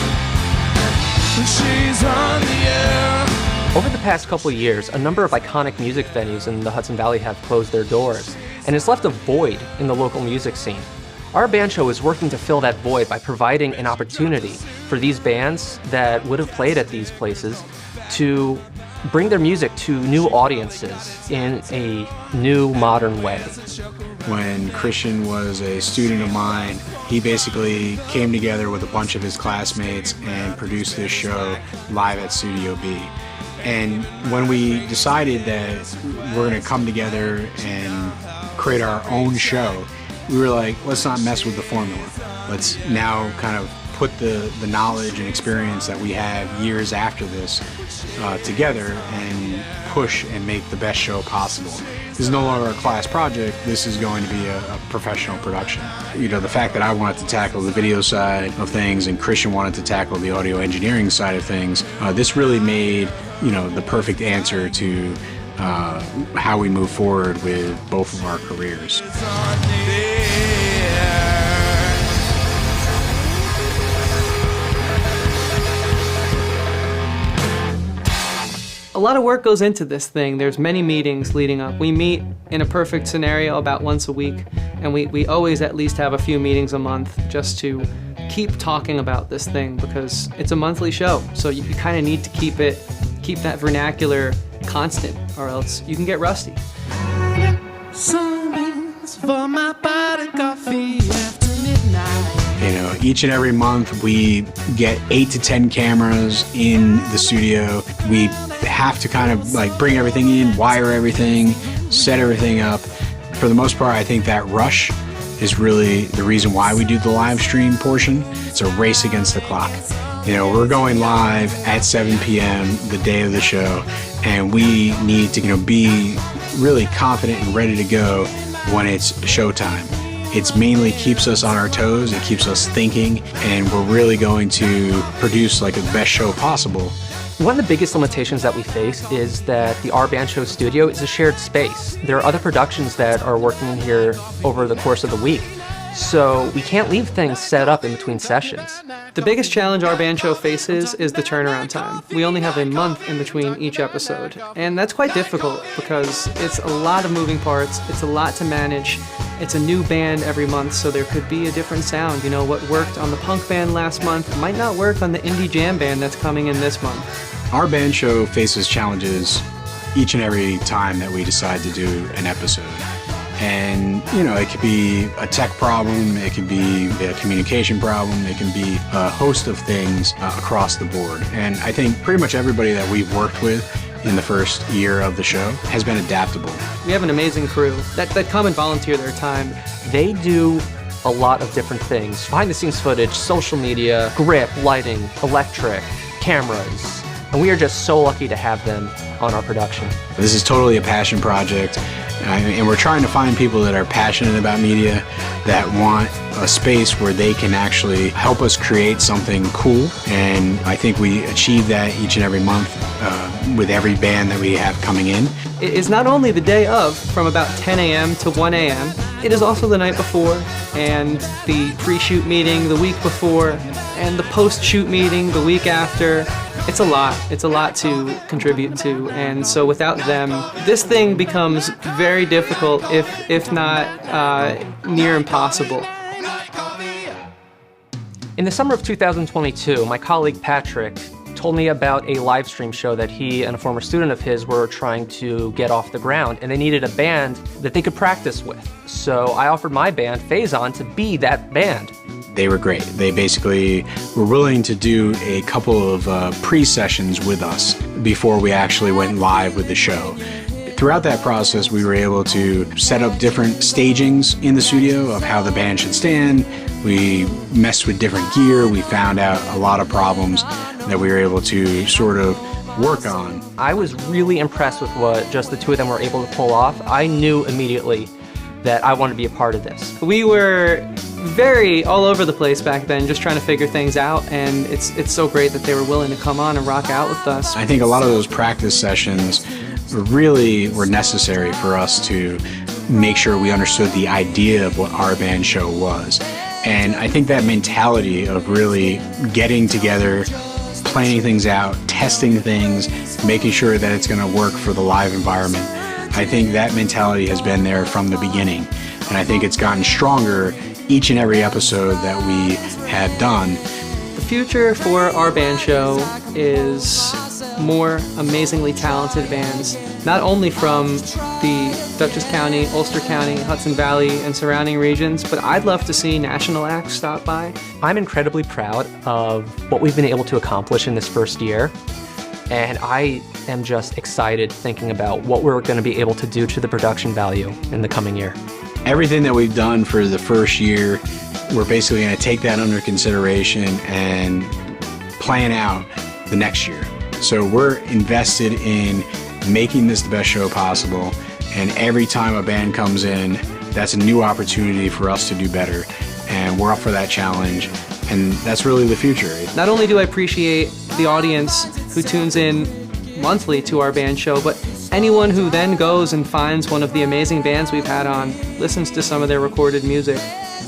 She's on the air. Over the past couple of years, a number of iconic music venues in the Hudson Valley have closed their doors, and it's left a void in the local music scene. Our band show is working to fill that void by providing an opportunity for these bands that would have played at these places to bring their music to new audiences in a new, modern way. When Christian was a student of mine, he basically came together with a bunch of his classmates and produced this show live at Studio B. And when we decided that we're going to come together and create our own show, we were like, let's not mess with the formula. let's now kind of put the knowledge and experience that we have years after this together and push and make the best show possible. This is no longer a class project. This is going to be a professional production. You know, the fact that I wanted to tackle the video side of things and Christian wanted to tackle the audio engineering side of things, this really made, you know, the perfect answer to how we move forward with both of our careers. A lot of work goes into this thing. There's many meetings leading up. We meet in a perfect scenario about once a week, and we always at least have a few meetings a month just to keep talking about this thing, because it's a monthly show. So you kind of need to keep that vernacular constant, or else you can get rusty. For my body coffee after midnight. You know, each and every month we get 8 to 10 cameras in the studio. We have to kind of like bring everything in, wire everything, set everything up. For the most part, I think that rush is really the reason why we do the live stream portion. It's a race against the clock. You know, we're going live at 7 p.m. the day of the show, and we need to, you know, be really confident and ready to go when it's showtime. It's mainly keeps us on our toes, it keeps us thinking, and we're really going to produce like the best show possible. One of the biggest limitations that we face is that the Our Band Show studio is a shared space. There are other productions that are working here over the course of the week, so we can't leave things set up in between sessions. The biggest challenge Our Band Show faces is the turnaround time. We only have a month in between each episode, and that's quite difficult because it's a lot of moving parts, it's a lot to manage. It's a new band every month, so there could be a different sound. You know, what worked on the punk band last month might not work on the indie jam band that's coming in this month. Our band show faces challenges each and every time that we decide to do an episode. And, you know, it could be a tech problem, it could be a communication problem, it can be a host of things across the board. And I think pretty much everybody that we've worked with in the first year of the show has been adaptable. We have an amazing crew that come and volunteer their time. They do a lot of different things. Behind the scenes footage, social media, grip, lighting, electric, cameras. And we are just so lucky to have them on our production. This is totally a passion project, and we're trying to find people that are passionate about media, that want a space where they can actually help us create something cool. And I think we achieve that each and every month with every band that we have coming in. It is not only the day of, from about 10 a.m. to 1 a.m., it is also the night before, and the pre-shoot meeting the week before, and the post-shoot meeting the week after. It's a lot. It's a lot to contribute to, and so without them, this thing becomes very difficult, if not near impossible. In the summer of 2022, my colleague Patrick told me about a live stream show that he and a former student of his were trying to get off the ground, and they needed a band that they could practice with. So I offered my band, Phazon, to be that band. They were great. They basically were willing to do a couple of pre-sessions with us before we actually went live with the show. Throughout that process, we were able to set up different stagings in the studio of how the band should stand. We messed with different gear. We found out a lot of problems that we were able to sort of work on. I was really impressed with what just the two of them were able to pull off. I knew immediately that I wanted to be a part of this. We were very all over the place back then, just trying to figure things out, and it's so great that they were willing to come on and rock out with us. I think a lot of those practice sessions really were necessary for us to make sure we understood the idea of what Our Band Show was. And I think that mentality of really getting together, planning things out, testing things, making sure that it's going to work for the live environment, I think that mentality has been there from the beginning. And I think it's gotten stronger each and every episode that we have done. The future for Our Band Show is more amazingly talented bands, not only from the Dutchess County, Ulster County, Hudson Valley, and surrounding regions, but I'd love to see national acts stop by. I'm incredibly proud of what we've been able to accomplish in this first year, and I am just excited thinking about what we're going to be able to do to the production value in the coming year. Everything that we've done for the first year we're basically going to take that under consideration and plan out the next year. So we're invested in making this the best show possible, and every time a band comes in, that's a new opportunity for us to do better, and we're up for that challenge, and that's really the future. Not only do I appreciate the audience who tunes in monthly to our band show, but anyone who then goes and finds one of the amazing bands we've had on, listens to some of their recorded music,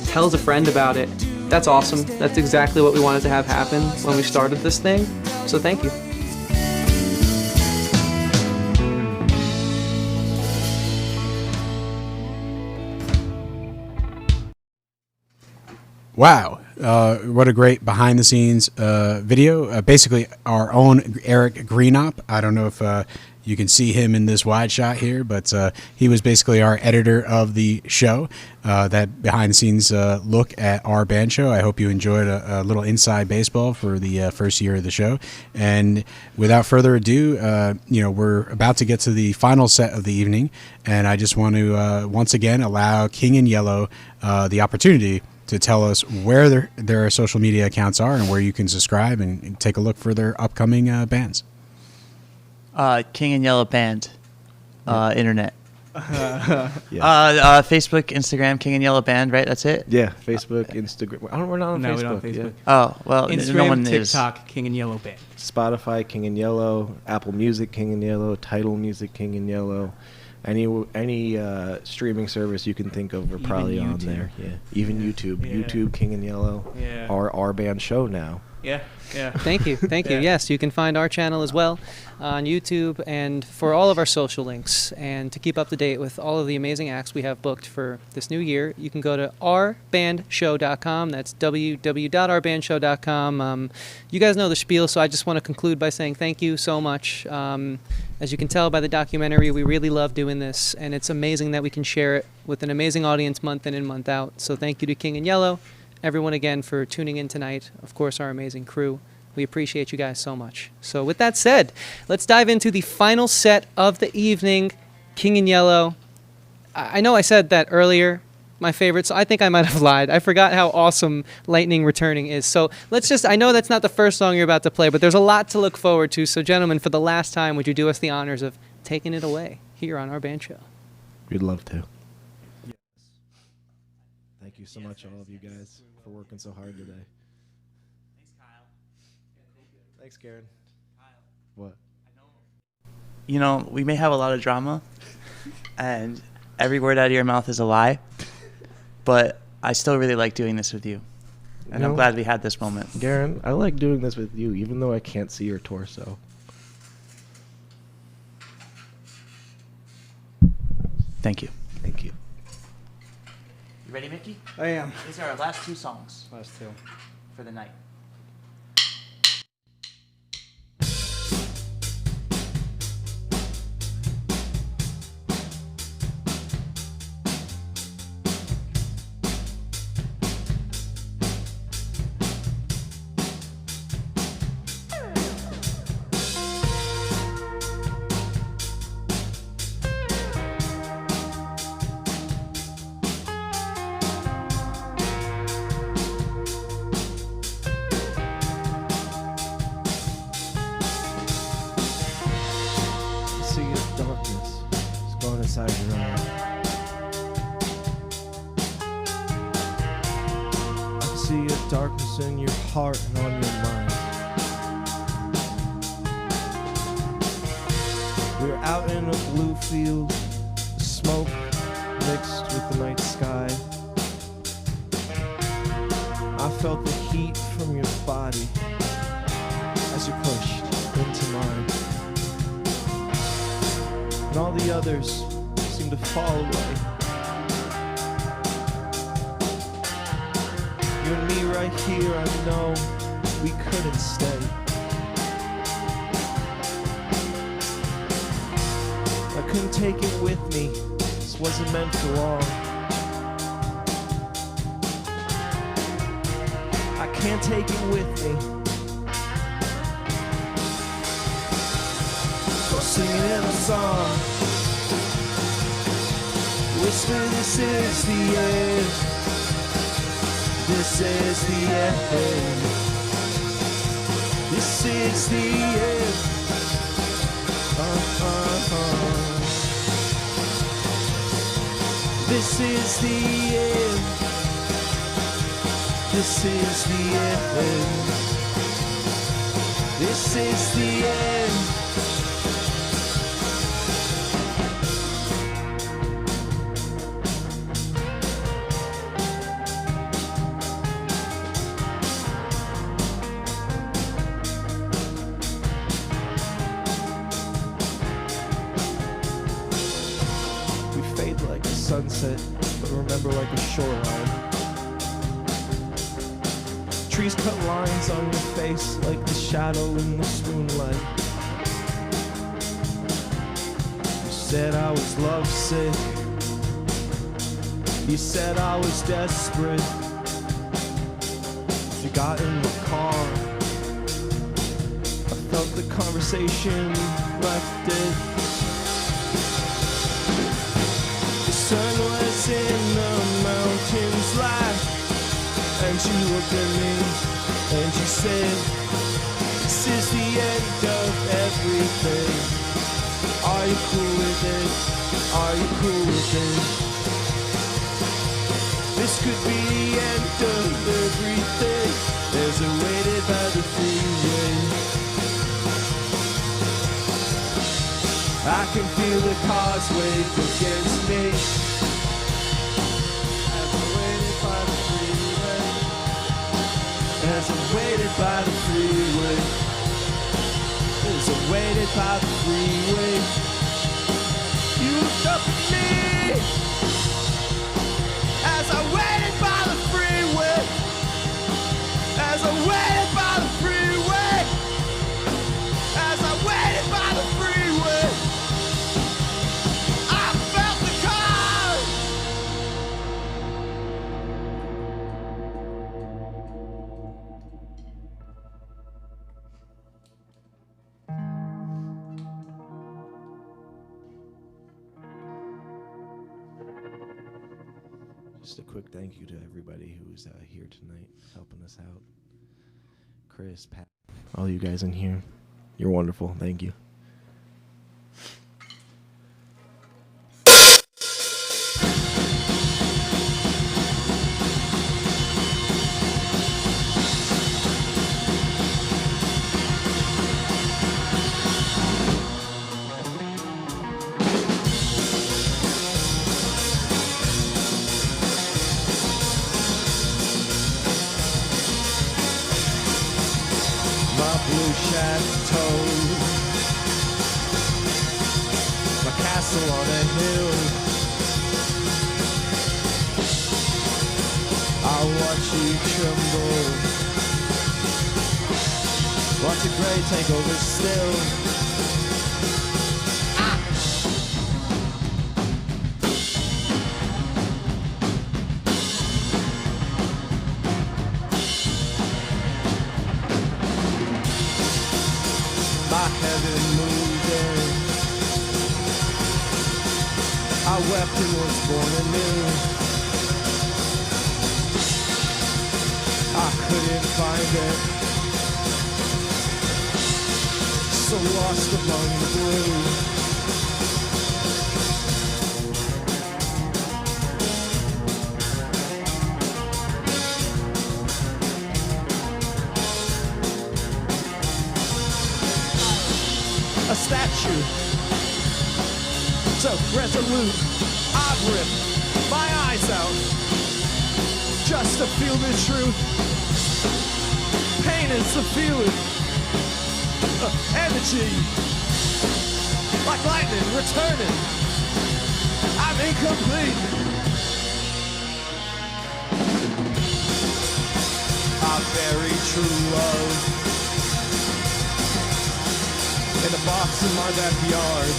tells a friend about it. That's awesome. That's exactly what we wanted to have happen when we started this thing. So thank you. Wow. What a great behind the scenes video. Basically our own Eric Greenop. I don't know if you can see him in this wide shot here, but he was basically our editor of the show. That behind the scenes look at our band show. I hope you enjoyed a little inside baseball for the first year of the show. And without further ado, we're about to get to the final set of the evening. And I just want to once again allow King in Yellow the opportunity to tell us where their social media accounts are and where you can subscribe and take a look for their upcoming bands. King and Yellow Band, internet. Yeah. Facebook, Instagram, King and Yellow Band, right? That's it? Yeah, Facebook, Instagram. We're not on No, Facebook. we're not on Facebook. yet. Oh, well, Instagram, no one is. TikTok, King and Yellow Band. Spotify, King and Yellow. Apple Music, King and Yellow. Tidal Music, King and Yellow. Any streaming service you can think of, we're Even probably on YouTube. there. Yeah, even YouTube. Yeah. YouTube, King and Yellow. Yeah. Our band show now. Yeah. Thank you. Thank you. Yeah. Yes, you can find our channel as well on YouTube and for all of our social links. And to keep up to date with all of the amazing acts we have booked for this new year, you can go to ourbandshow.com. That's www.ourbandshow.com. You guys know the spiel, so I just want to conclude by saying thank you so much. As you can tell by the documentary, we really love doing this, and it's amazing that we can share it with an amazing audience month in and month out. So thank you to King and Yellow. Everyone again for tuning in tonight. Of course, our amazing crew. We appreciate you guys so much. So with that said, let's dive into the final set of the evening, King in Yellow. I know I said that earlier, my favorite, so I think I might have lied. I forgot how awesome Lightning Returning is. So let's just, I know that's not the first song you're about to play, but there's a lot to look forward to. So gentlemen, for the last time, would you do us the honors of taking it away here on our band show? We'd love to. Yes. Thank you so much, all of you guys, for working so hard today. Thanks, Kyle. Thanks, Karen. What? You know, we may have a lot of drama, and every word out of your mouth is a lie, but I still really like doing this with you. And I'm glad we had this moment. Garen, I like doing this with you, even though I can't see your torso. Thank you. Thank you. You ready, Mickey? I am. These are our last two songs Last two. for the night. Inside your eye. I can see a darkness in your heart and on your mind. We're out in a blue field, the smoke mixed with the night sky. I felt the heat from your body as you pushed into mine. And all the others seem to fall away. You and me right here, I know we couldn't stay. I couldn't take it with me, this wasn't meant for long. I can't take it with me. So sing it in a song. Whisper this is the end. This is the end. This is the end. This is the end. This is the end. This is the end. Sunset, but remember like a shoreline. Trees cut lines on your face like the shadow in the moonlight. You said I was lovesick. You said I was desperate. You got in the car. I felt the conversation left it. The sun was in the mountains light, and you looked at me and you said, this is the end of everything. Are you cool with it? Are you cool with it? This could be the end of everything. There's a waited by the freeway. I can feel the cars wave against me as I waited by the freeway. As I waited by the freeway. As I waited by the freeway. You looked up at me as I waited by the freeway. As I waited by the freeway. As I waited by the freeway. Just a quick thank you to everybody who's here tonight helping us out. Chris, Pat, all you guys in here. You're wonderful. Thank you. On a hill, I watch you tremble. Watch the gray take over still. My heaven moving. I wept and was born anew. I couldn't find it, so lost among the blue. A statue, so resolute, I've ripped my eyes out just to feel the truth. Pain is the feeling of energy, like lightning returning. I'm incomplete. I bury true love in a box in my backyard.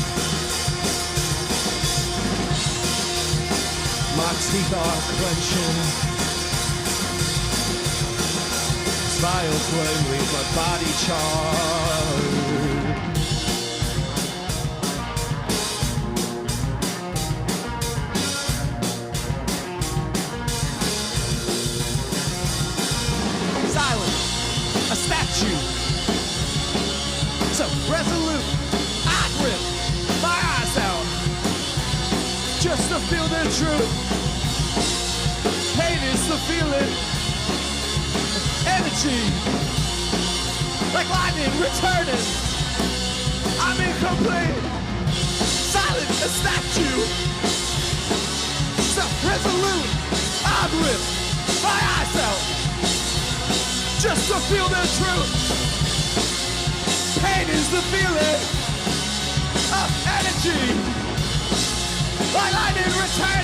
My teeth are clenching. Smile flame leaves my body charred. statue. So resolute, I grip my eyes out just to feel the truth. Pain is the feeling, energy, like lightning returning. I'm incomplete, silent as statue. So resolute, I grip my eyes out just to feel the truth. Pain is the feeling of energy, like lightning returning.